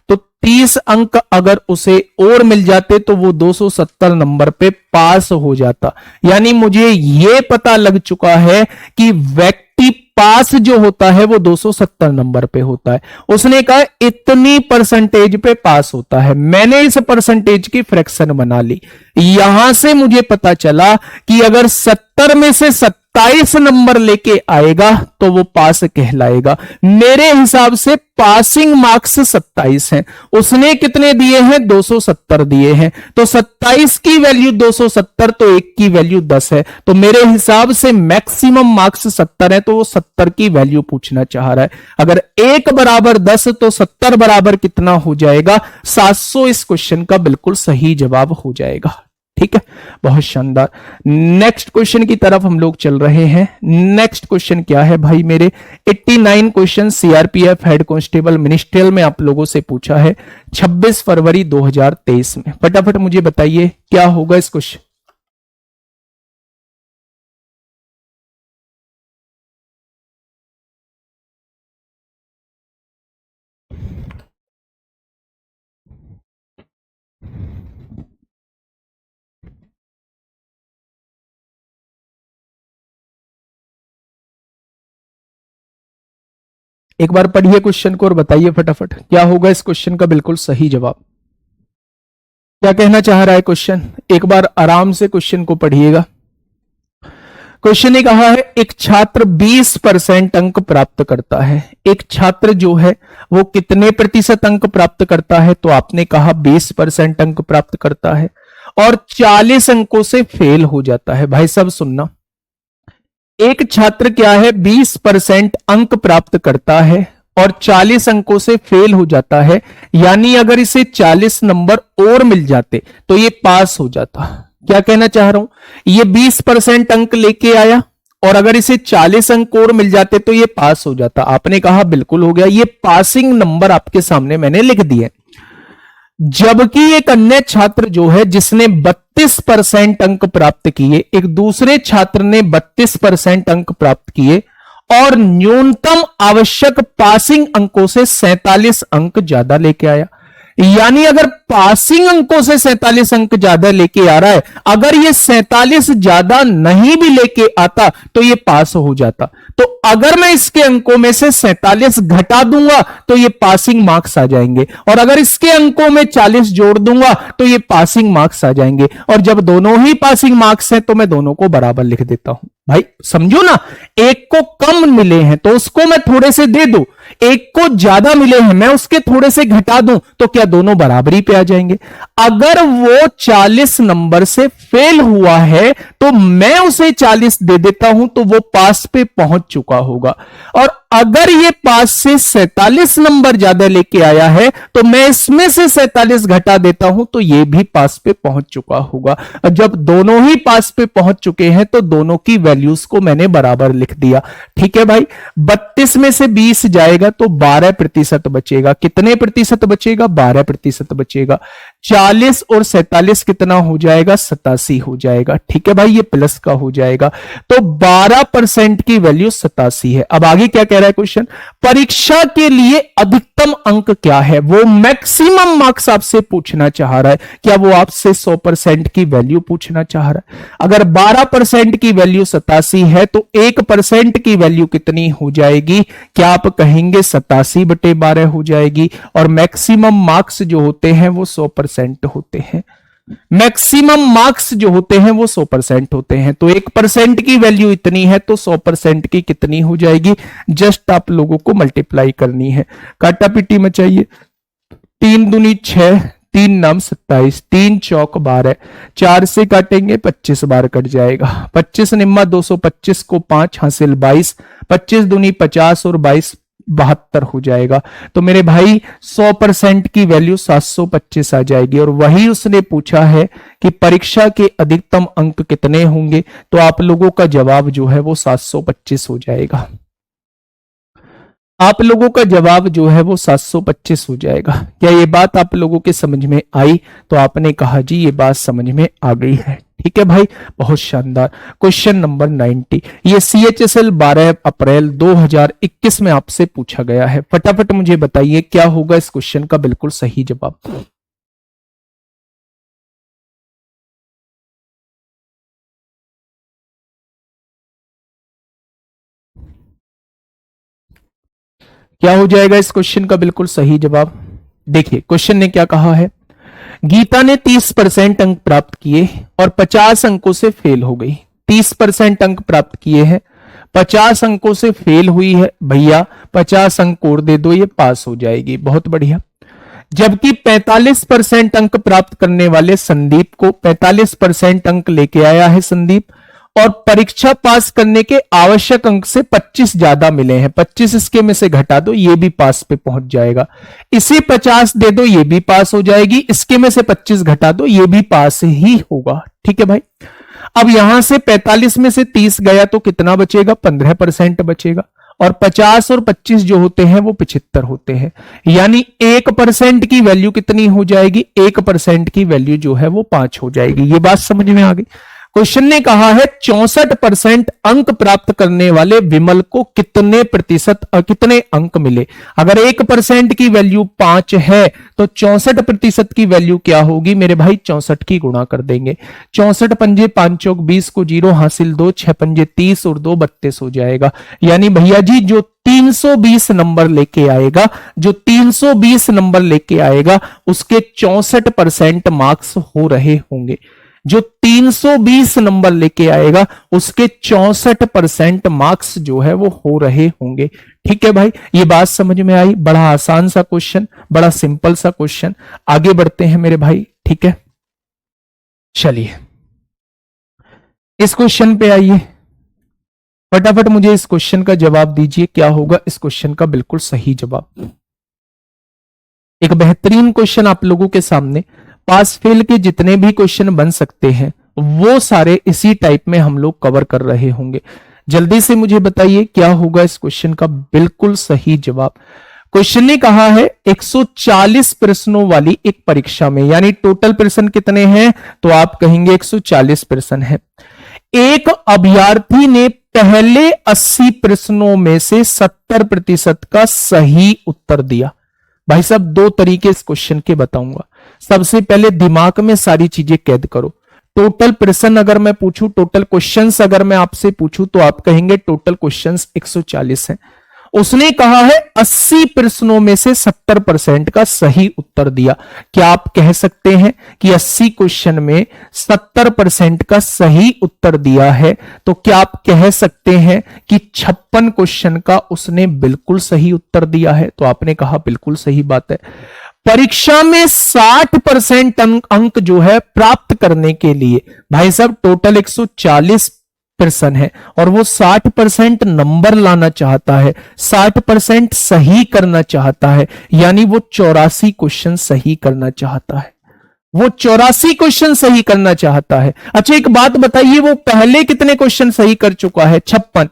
S1: तो 30 अंक अगर उसे और मिल जाते तो वो 270 नंबर पे पास हो जाता। यानी मुझे ये पता लग चुका है कि व्यक्ति पास जो होता है वो 270 नंबर पे होता है। उसने कहा इतनी परसेंटेज पे पास होता है, मैंने इस परसेंटेज की फ्रैक्शन बना ली। यहां से मुझे पता चला कि अगर 70 में से 27 नंबर लेके आएगा तो वो पास कहलाएगा। मेरे हिसाब से पासिंग मार्क्स 27 हैं, उसने कितने दिए हैं 270 दिए हैं, तो 27 की वैल्यू 270 तो 1 की वैल्यू 10 है, तो मेरे हिसाब से मैक्सिमम मार्क्स 70 है, तो वो 70 की वैल्यू पूछना चाह रहा है। अगर 1 बराबर 10 तो 70 बराबर कितना हो जाएगा 700। इस क्वेश्चन का बिल्कुल सही जवाब हो जाएगा। ठीक है, बहुत शानदार। नेक्स्ट क्वेश्चन की तरफ हम लोग चल रहे हैं। नेक्स्ट क्वेश्चन क्या है भाई मेरे, 89 question CRPF head constable ministerial में आप लोगों से पूछा है 26 फरवरी 2023 में। फटाफट मुझे बताइए क्या होगा इस क्वेश्चन। एक बार पढ़िए क्वेश्चन को और बताइए फटाफट क्या होगा इस क्वेश्चन का बिल्कुल सही जवाब। क्या कहना चाह रहा है क्वेश्चन, एक बार आराम से क्वेश्चन को पढ़िएगा। क्वेश्चन ने कहा है एक छात्र 20% अंक प्राप्त करता है। एक छात्र जो है वो कितने प्रतिशत अंक प्राप्त करता है, तो आपने कहा 20% अंक प्राप्त करता है और 40 अंकों से फेल हो जाता है। भाई साहब सुनना, एक छात्र क्या है 20% अंक प्राप्त करता है और 40 अंकों से फेल हो जाता है, यानी अगर इसे 40 नंबर और मिल जाते तो ये पास हो जाता। क्या कहना चाह रहा हूं, ये 20% अंक लेके आया और अगर इसे 40 अंक और मिल जाते तो ये पास हो जाता। आपने कहा बिल्कुल हो गया, ये पासिंग नंबर आपके सामने मैंने लिख दिए। जबकि एक अन्य छात्र जो है जिसने 32% अंक प्राप्त किए, एक दूसरे छात्र ने 32% अंक प्राप्त किए और न्यूनतम आवश्यक पासिंग अंकों से 47 अंक ज्यादा लेके आया। यानी अगर पासिंग अंकों से 47 अंक ज्यादा लेके आ रहा है, अगर ये 47 ज्यादा नहीं भी लेके आता तो ये पास हो जाता। तो अगर मैं इसके अंकों में से 47 घटा दूंगा तो ये पासिंग मार्क्स आ जाएंगे, और अगर इसके अंकों में 40 जोड़ दूंगा तो ये पासिंग मार्क्स आ जाएंगे। और जब दोनों ही पासिंग मार्क्स हैं तो मैं दोनों को बराबर लिख देता हूं। भाई समझो ना, एक को कम मिले हैं तो उसको मैं थोड़े से दे दूं, एक को ज्यादा मिले हैं मैं उसके थोड़े से घटा दूं, तो क्या दोनों बराबरी पे आ जाएंगे। अगर वो 40 नंबर से फेल हुआ है तो मैं उसे 40 दे देता हूं तो वो पास पे पहुंच चुका होगा, और अगर ये पास से 47 नंबर ज्यादा लेके आया है तो मैं इसमें से 47 घटा देता हूं तो ये भी पास पे पहुंच चुका होगा। जब दोनों ही पास पे पहुंच चुके हैं तो दोनों की वैल्यूज को मैंने बराबर लिख दिया। ठीक है भाई, 32 में से 20 जाएगा तो 12% बचेगा। कितने प्रतिशत बचेगा, 12% बचेगा। 40 और 47 कितना हो जाएगा, 87 हो जाएगा। ठीक है भाई, ये प्लस का हो जाएगा, तो 12% की वैल्यू 87 है। अब आगे क्या कह रहा है क्वेश्चन, परीक्षा के लिए अधिकतम अंक क्या है, वो मैक्सिमम मार्क्स आपसे पूछना चाह रहा है। क्या वो आपसे 100% की वैल्यू पूछना चाह रहा है। अगर 12% की वैल्यू 87 है तो 1% की वैल्यू कितनी हो जाएगी, क्या आप कहेंगे 87/12 हो जाएगी। और मैक्सिमम मार्क्स जो होते हैं वो 100% होते हैं। मैक्सिमम मार्क्स जो होते हैं वो 100% होते हैं, तो 1% की वैल्यू इतनी है तो 100% की कितनी हो जाएगी, जस्ट आप लोगों को मल्टीप्लाई करनी है। काटा पीटी मचाइए, 3 दूनी 6, 3 नाम 27, 3 चौक 12, 4 से काटेंगे 25 बार कट जाएगा। 25 निम्मा 225 को 5 हासिल 22, 25 दूनी 50 और 22 72 हो जाएगा। तो मेरे भाई 100% की वैल्यू 725 आ जाएगी। और वही उसने पूछा है कि परीक्षा के अधिकतम अंक कितने होंगे, तो आप लोगों का जवाब जो है वो 725 हो जाएगा। आप लोगों का जवाब जो है वो 725 हो जाएगा। क्या ये बात आप लोगों के समझ में आई, तो आपने कहा जी ये बात समझ में आ गई है। ठीक है भाई, बहुत शानदार। क्वेश्चन नंबर 90, ये CHSL 12 अप्रैल 2021 में आपसे पूछा गया है। फटाफट मुझे बताइए क्या होगा इस क्वेश्चन का बिल्कुल सही जवाब। क्या हो जाएगा इस क्वेश्चन का बिल्कुल सही जवाब? देखिए क्वेश्चन ने क्या कहा है, गीता ने 30% अंक प्राप्त किए और 50 अंकों से फेल हो गई। 30% अंक प्राप्त किए हैं, 50 अंकों से फेल हुई है, भैया 50 अंक और दे दो, ये पास हो जाएगी। बहुत बढ़िया। जबकि 45% अंक प्राप्त करने वाले संदीप को 45% अंक लेके आया है संदीप, और परीक्षा पास करने के आवश्यक अंक से 25 ज्यादा मिले हैं। 25 इसके में से घटा दो, ये भी पास पे पहुंच जाएगा। इसे 50 दे दो, ये भी पास हो जाएगी। इसके में से 25 घटा दो, ये भी पास ही होगा। ठीक है भाई। अब यहां से 45 में से 30 गया तो कितना बचेगा? 15% बचेगा। और 50 और 25 जो होते हैं वो 75 होते हैं। यानी 1% की वैल्यू कितनी हो जाएगी? 1% की वैल्यू जो है वो 5 हो जाएगी। ये बात समझ में आ गई। क्वेश्चन ने कहा है 64% अंक प्राप्त करने वाले विमल को कितने अंक मिले। अगर 1% की वैल्यू 5 है तो 64% की वैल्यू क्या होगी मेरे भाई? 64 की गुणा कर देंगे। 64 पंजे 5 चौक 20 को 0 हासिल 2, 6 पंजे 30 और 2 32 हो जाएगा। यानी भैया जी जो 320 नंबर लेके आएगा, जो 320 नंबर लेके आएगा उसके 64% मार्क्स हो रहे होंगे। जो 320 नंबर लेके आएगा उसके 64% मार्क्स जो है वो हो रहे होंगे। ठीक है भाई, ये बात समझ में आई। बड़ा आसान सा क्वेश्चन, बड़ा सिंपल सा क्वेश्चन। आगे बढ़ते हैं मेरे भाई। ठीक है, चलिए इस क्वेश्चन पे आइए। फटाफट मुझे इस क्वेश्चन का जवाब दीजिए, क्या होगा इस क्वेश्चन का बिल्कुल सही जवाब। एक बेहतरीन क्वेश्चन आप लोगों के सामने। पास फेल के जितने भी क्वेश्चन बन सकते हैं वो सारे इसी टाइप में हम लोग कवर कर रहे होंगे। जल्दी से मुझे बताइए क्या होगा इस क्वेश्चन का बिल्कुल सही जवाब। क्वेश्चन ने कहा है 140 प्रश्नों वाली एक परीक्षा में, यानी टोटल प्रश्न कितने हैं तो आप कहेंगे 140 प्रश्न है। एक अभ्यर्थी ने पहले 80 प्रश्नों में से 70% का सही उत्तर दिया। भाई साहब दो तरीके इस क्वेश्चन के बताऊंगा। सबसे पहले दिमाग में सारी चीजें कैद करो। टोटल प्रश्न अगर मैं पूछूं, टोटल क्वेश्चंस अगर मैं आपसे पूछूं तो आप कहेंगे टोटल क्वेश्चंस 140 हैं। उसने कहा है 80 प्रश्नों में से 70% का सही उत्तर दिया। क्या आप कह सकते हैं कि 80 क्वेश्चन में 70% का सही उत्तर दिया है? तो क्या आप कह सकते हैं कि 56 क्वेश्चन का उसने बिल्कुल सही उत्तर दिया है? तो आपने कहा बिल्कुल सही बात है। परीक्षा में 60% अंक जो है प्राप्त करने के लिए भाई साहब टोटल 140 प्रश्न है और वो 60% नंबर लाना चाहता है, 60% सही करना चाहता है, यानी वो 84 क्वेश्चन सही करना चाहता है। वो 84 क्वेश्चन सही करना चाहता है। अच्छा एक बात बताइए, वो पहले कितने क्वेश्चन सही कर चुका है? 56।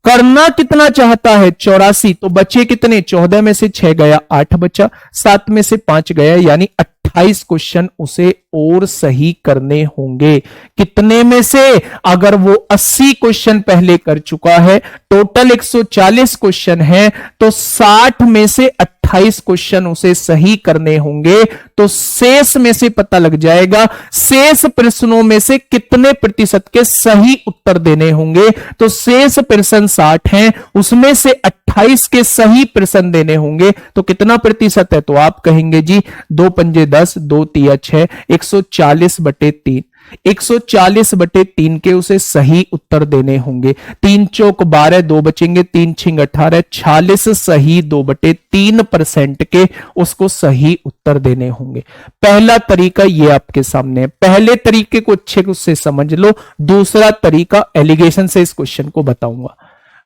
S1: करना कितना चाहता है? 84। तो बचे कितने? 14 में से 6 गया, 8 बचा, 7 में से 5 गया, यानी 28 क्वेश्चन उसे और सही करने होंगे। कितने में से? अगर वो 80 क्वेश्चन पहले कर चुका है, टोटल 140 क्वेश्चन है, तो 60 में से 28 क्वेश्चन उसे सही करने होंगे। तो शेष में से पता लग जाएगा शेष प्रश्नों में से कितने प्रतिशत के सही उत्तर देने होंगे। तो शेष प्रश्न 60 हैं, उसमें से 28 के सही प्रश्न देने होंगे। तो कितना प्रतिशत है? तो आप कहेंगे जी 2 पंजे 10, 2 तिया 6, 140/3। 140/3 के उसे सही उत्तर देने होंगे। 3 चौक 12, 2 बचेंगे, 3 छिंग 18, 46 सही 2/3% के उसको सही उत्तर देने होंगे। पहला तरीका ये आपके सामने है। पहले तरीके को अच्छे से समझ लो। दूसरा तरीका एलिगेशन से इस क्वेश्चन को बताऊंगा।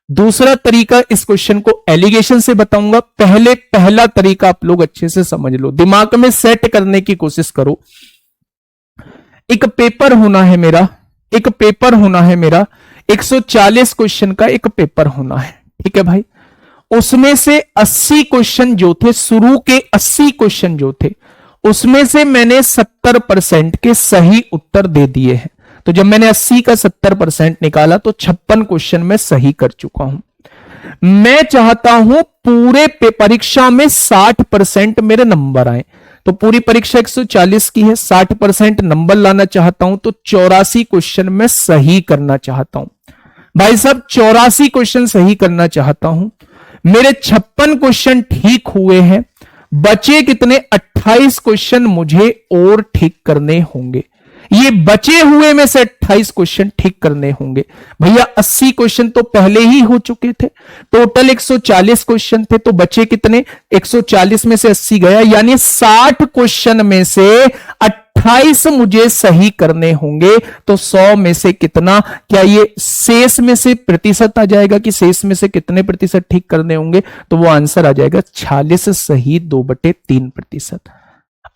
S1: दूसरा तरीका इस क्वेश्चन को एलिगेशन से बताऊंगा। पहला तरीका आप लोग अच्छे से समझ लो, दिमाग में सेट करने की कोशिश करो। एक पेपर होना है मेरा, 140 क्वेश्चन का एक पेपर होना है। ठीक है भाई, उसमें से 80 क्वेश्चन जो थे, शुरू के 80 क्वेश्चन जो थे, उसमें से मैंने 70% के सही उत्तर दे दिए हैं। तो जब मैंने 80 का 70% निकाला तो 56 क्वेश्चन में सही कर चुका हूं। मैं चाहता हूं पूरे परीक्षा में 60% मेरे नंबर आए। तो पूरी परीक्षा 140 की है, 60% नंबर लाना चाहता हूं, तो 84 क्वेश्चन में सही करना चाहता हूं। भाई साहब 84 क्वेश्चन सही करना चाहता हूं, मेरे 56 क्वेश्चन ठीक हुए हैं, बचे कितने 28 क्वेश्चन मुझे और ठीक करने होंगे। ये बचे हुए में से 28 क्वेश्चन ठीक करने होंगे। भैया 80 क्वेश्चन तो पहले ही हो चुके थे, टोटल 140 क्वेश्चन थे, तो बचे कितने 140 में से 80 गया, यानी 60 क्वेश्चन में से 28 मुझे सही करने होंगे। तो 100 में से कितना, क्या ये शेष में से प्रतिशत आ जाएगा कि शेष में से कितने प्रतिशत ठीक करने होंगे, तो वो आंसर आ जाएगा 46 सही 2/3%।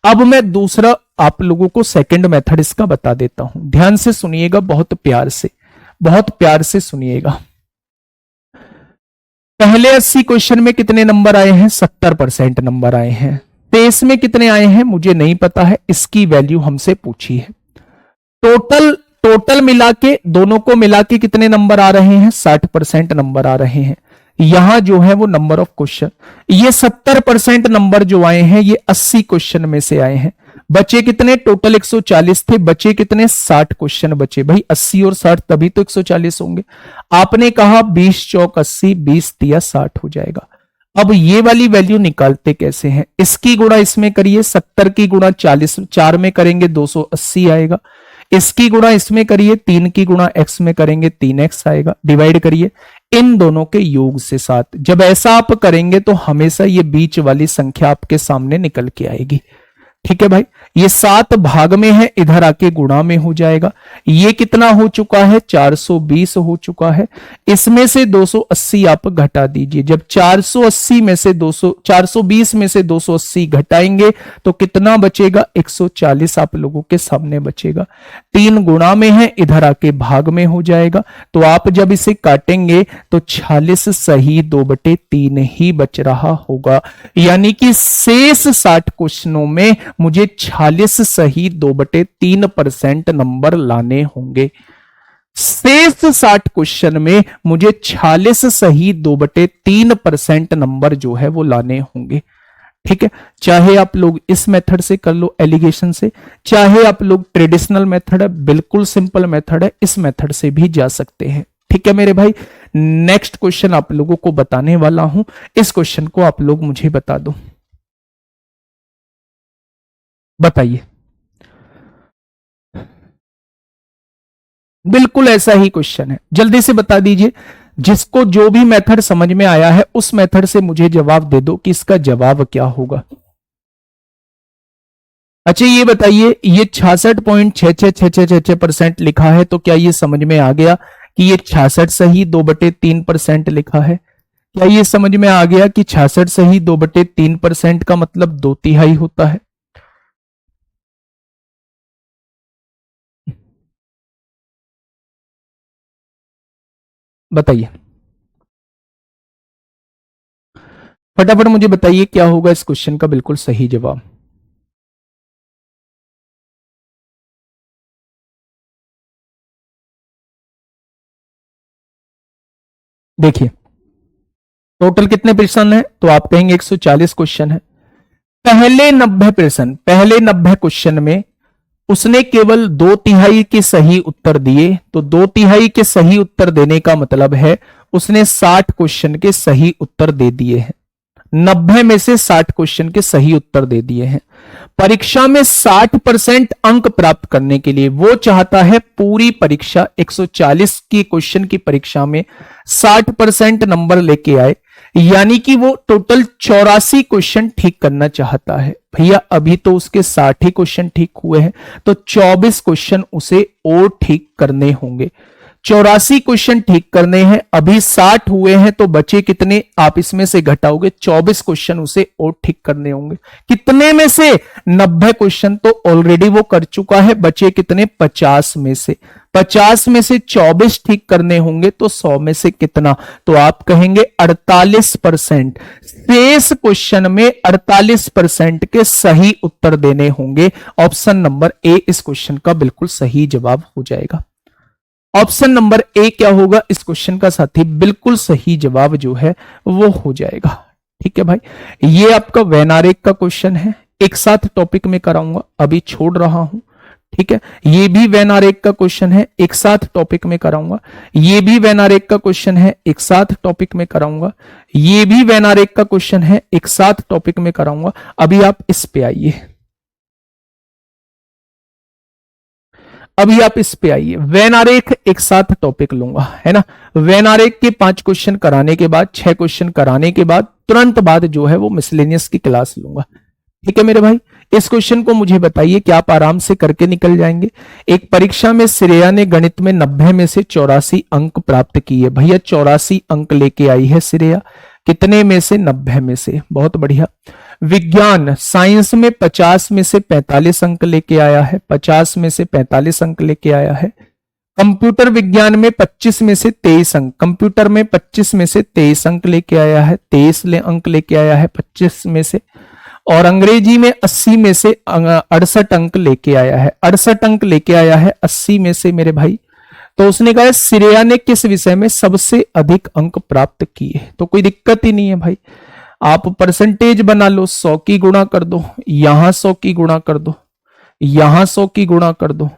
S1: अब मैं दूसरा आप लोगों को सेकंड मेथड इसका बता देता हूं, ध्यान से सुनिएगा, बहुत प्यार से सुनिएगा। पहले 80 क्वेश्चन में कितने नंबर आए हैं, 70% नंबर आए हैं। पेस में कितने आए हैं मुझे नहीं पता है, इसकी वैल्यू हमसे पूछी है। टोटल मिला के, दोनों को मिला के कितने नंबर आ रहे हैं, 60% नंबर आ रहे हैं। यहां जो है वो नंबर ऑफ क्वेश्चन, ये 70% नंबर जो आए हैं ये 80 क्वेश्चन में से आए हैं। बचे कितने, टोटल 140 थे, बचे कितने 60 क्वेश्चन बचे। भाई 80 और 60 तभी तो 140 होंगे। आपने कहा 20 चौक 80, 20 दिया 60 हो जाएगा। अब ये वाली वैल्यू निकालते कैसे हैं, इसकी गुणा इसमें करिए, 70 की गुणा 40 4 में करेंगे 280 आएगा। इसकी गुणा इसमें करिए, 3 की गुणा x में करेंगे 3x आएगा। डिवाइड करिए इन दोनों के योग से 7। जब ऐसा आप करेंगे तो हमेशा ये बीच वाली संख्या आपके सामने निकल के आएगी। ठीक है भाई, ये 7 भाग में है, इधर आके गुणा में हो जाएगा। ये कितना हो चुका है, 420 हो चुका है। इसमें से 280 आप घटा दीजिए। जब 480 में से 420 में से 280 घटाएंगे तो कितना बचेगा, 140 आप लोगों के सामने बचेगा। 3 गुणा में है, इधर आके भाग में हो जाएगा। तो आप जब इसे काटेंगे तो 46 सही 2/3 ही बच रहा होगा। यानी कि शेष 60 क्वेश्चनों में मुझे 46 सही 2/3% नंबर लाने होंगे। शेष 60 क्वेश्चन में मुझे 46 सही 2/3% नंबर जो है वो लाने होंगे। ठीक है, चाहे आप लोग इस मेथड से कर लो एलिगेशन से, चाहे आप लोग ट्रेडिशनल मेथड है, बिल्कुल सिंपल मेथड है, इस मेथड से भी जा सकते हैं। ठीक है मेरे भाई, नेक्स्ट क्वेश्चन आप लोगों को बताने वाला हूं, इस क्वेश्चन को आप लोग मुझे बता दो। बताइए, बिल्कुल ऐसा ही क्वेश्चन है, जल्दी से बता दीजिए। जिसको जो भी मेथड समझ में आया है उस मेथड से मुझे जवाब दे दो कि इसका जवाब क्या होगा। अच्छा ये बताइए, ये 66.6666% लिखा है, तो क्या ये समझ में आ गया कि ये 66 सही 2/3% लिखा है? क्या ये समझ में आ गया कि 66 सही 2/3% का मतलब 2/3 होता है? बताइए फटाफट, मुझे बताइए क्या होगा इस क्वेश्चन का बिल्कुल सही जवाब। देखिए टोटल कितने प्रश्न है, तो आप कहेंगे 140 क्वेश्चन है। पहले 90 क्वेश्चन में उसने केवल 2/3 के सही उत्तर दिए, तो 2/3 के सही उत्तर देने का मतलब है उसने 60 क्वेश्चन के सही उत्तर दे दिए हैं। 90 में से 60 क्वेश्चन के सही उत्तर दे दिए हैं। परीक्षा में 60% अंक प्राप्त करने के लिए वो चाहता है पूरी परीक्षा 140 की क्वेश्चन की परीक्षा में 60% नंबर लेके आए, यानी कि वो टोटल 84 क्वेश्चन ठीक करना चाहता है। भैया अभी तो उसके 60 ही क्वेश्चन ठीक हुए हैं, तो 24 क्वेश्चन उसे और ठीक करने होंगे। 84 क्वेश्चन ठीक करने हैं, अभी 60 हुए हैं, तो बचे कितने आप इसमें से घटाओगे 24 क्वेश्चन उसे और ठीक करने होंगे। कितने में से 90 क्वेश्चन तो ऑलरेडी वो कर चुका है, बचे कितने 50 में से 50 में से 24 ठीक करने होंगे, तो 100 में से कितना, तो आप कहेंगे 48%। शेष क्वेश्चन में 48% के सही उत्तर देने होंगे। ऑप्शन नंबर ए इस क्वेश्चन का बिल्कुल सही जवाब हो जाएगा। ऑप्शन नंबर ए क्या होगा इस क्वेश्चन का साथी, बिल्कुल सही जवाब जो है वो हो जाएगा। ठीक है भाई, ये आपका वेन आरेख का क्वेश्चन है, एक साथ टॉपिक में कराऊंगा, अभी छोड़ रहा हूं। ठीक है, ये भी वेन आरेख का क्वेश्चन है, एक साथ टॉपिक में कराऊंगा। ये भी वेन आरेख का क्वेश्चन है, एक साथ टॉपिक में कराऊंगा। ये भी वेन आरेख का क्वेश्चन है, एक साथ टॉपिक में कराऊंगा। अभी आप इस पे आइए, अभी आप इस पे आइए। वेन आरेख एक साथ टॉपिक लूंगा, है ना। वेन आरेख के 5 क्वेश्चन कराने के बाद, 6 क्वेश्चन कराने के बाद तुरंत बाद जो है वो मिसलेनियस की क्लास लूंगा। ठीक है मेरे भाई, इस क्वेश्चन को मुझे बताइए कि आप आराम से करके निकल जाएंगे। एक परीक्षा में श्रेया ने गणित में 90 में से 84 अंक प्राप्त किए। भैया 84 अंक लेके आई है श्रेया, कितने में से 90 में से, बहुत बढ़िया। विज्ञान साइंस में 50 में से 45 अंक लेके आया है, 50 में से 45 अंक लेके आया है। कंप्यूटर विज्ञान में 25 में से 23 अंक, कंप्यूटर में 25 में से 23 अंक लेके आया है, 23 अंक लेके आया है 25 में से। और अंग्रेजी में 80 में से 68 अंक लेके आया है, 68 अंक लेके आया है 80 में से मेरे भाई। तो उसने कहा श्रेया ने किस विषय में सबसे अधिक अंक प्राप्त किए, तो कोई दिक्कत ही नहीं है भाई। आप परसेंटेज बना लो, 100 की गुणा कर दो, यहां 100 की गुणा कर दो, यहां 100 की गुणा कर दो,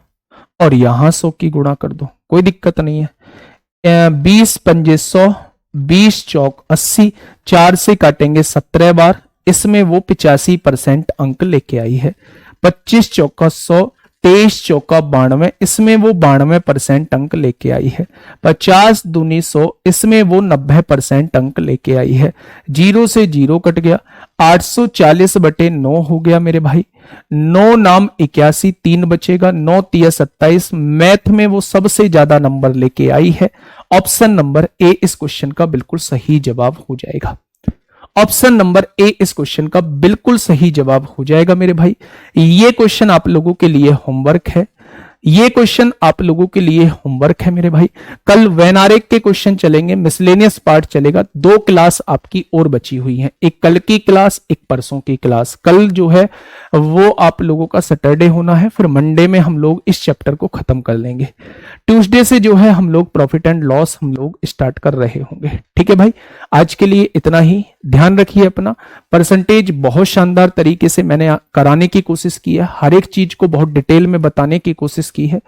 S1: और यहां 100 की गुणा कर दो, कोई दिक्कत नहीं है। 20 पंजे 100, 20 चौक 80, 4 से काटेंगे 17 बार, इसमें वो 85% अंक लेके आई है। 25 चौका 100, 23 चौका 92, इसमें वो 92% अंक लेके आई है। 50 दूनी 100, इसमें वो 90% अंक लेके आई है। 0 से 0 कट गया, 840 बटे 9 हो गया मेरे भाई। 9 नाम 81, 3 बचेगा, 9 तिया 27। मैथ में वो सबसे ज्यादा नंबर लेके आई है। ऑप्शन नंबर ए इस क्वेश्चन का बिल्कुल सही जवाब हो जाएगा। ऑप्शन नंबर ए इस क्वेश्चन का बिल्कुल सही जवाब हो जाएगा मेरे भाई। ये क्वेश्चन आप लोगों के लिए होमवर्क है, ये क्वेश्चन आप लोगों के लिए होमवर्क है मेरे भाई। कल वेन आरेख के क्वेश्चन चलेंगे, मिसलेनियस पार्ट चलेगा। 2 क्लास आपकी और बची हुई हैं, एक कल की क्लास, एक परसों की क्लास। कल जो है वो आप लोगों का सैटरडे होना है, फिर मंडे में हम लोग इस चैप्टर को खत्म कर लेंगे। ट्यूसडे से जो है हम लोग प्रॉफिट एंड लॉस हम लोग स्टार्ट कर रहे होंगे। ठीक है भाई, आज के लिए इतना ही। ध्यान रखिए अपना। परसेंटेज बहुत शानदार तरीके से मैंने कराने की कोशिश की है, हर एक चीज को बहुत डिटेल में बताने की कोशिश की है।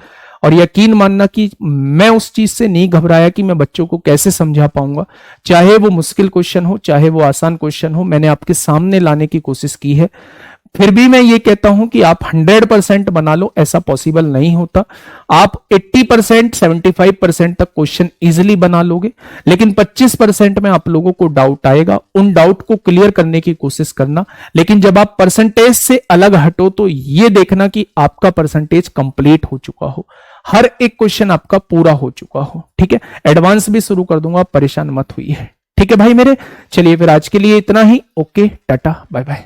S1: और यकीन मानना कि मैं उस चीज से नहीं घबराया कि मैं बच्चों को कैसे समझा पाऊंगा, चाहे वो मुश्किल क्वेश्चन हो चाहे वो आसान क्वेश्चन हो, मैंने आपके सामने लाने की कोशिश की है। फिर भी मैं ये कहता हूं कि आप 100% बना लो, ऐसा पॉसिबल नहीं होता। आप 80%, 75% तक क्वेश्चन इजीली बना लोगे, लेकिन 25% में आप लोगों को डाउट आएगा। उन डाउट को क्लियर करने की कोशिश करना, लेकिन जब आप परसेंटेज से अलग हटो तो ये देखना कि आपका परसेंटेज कंप्लीट हो चुका हो, हर एक क्वेश्चन आपका पूरा हो चुका हो। ठीक है, एडवांस भी शुरू कर दूंगा, परेशान मत हुई है। ठीक है भाई मेरे, चलिए फिर आज के लिए इतना ही। Okay, ta-ta, bye bye.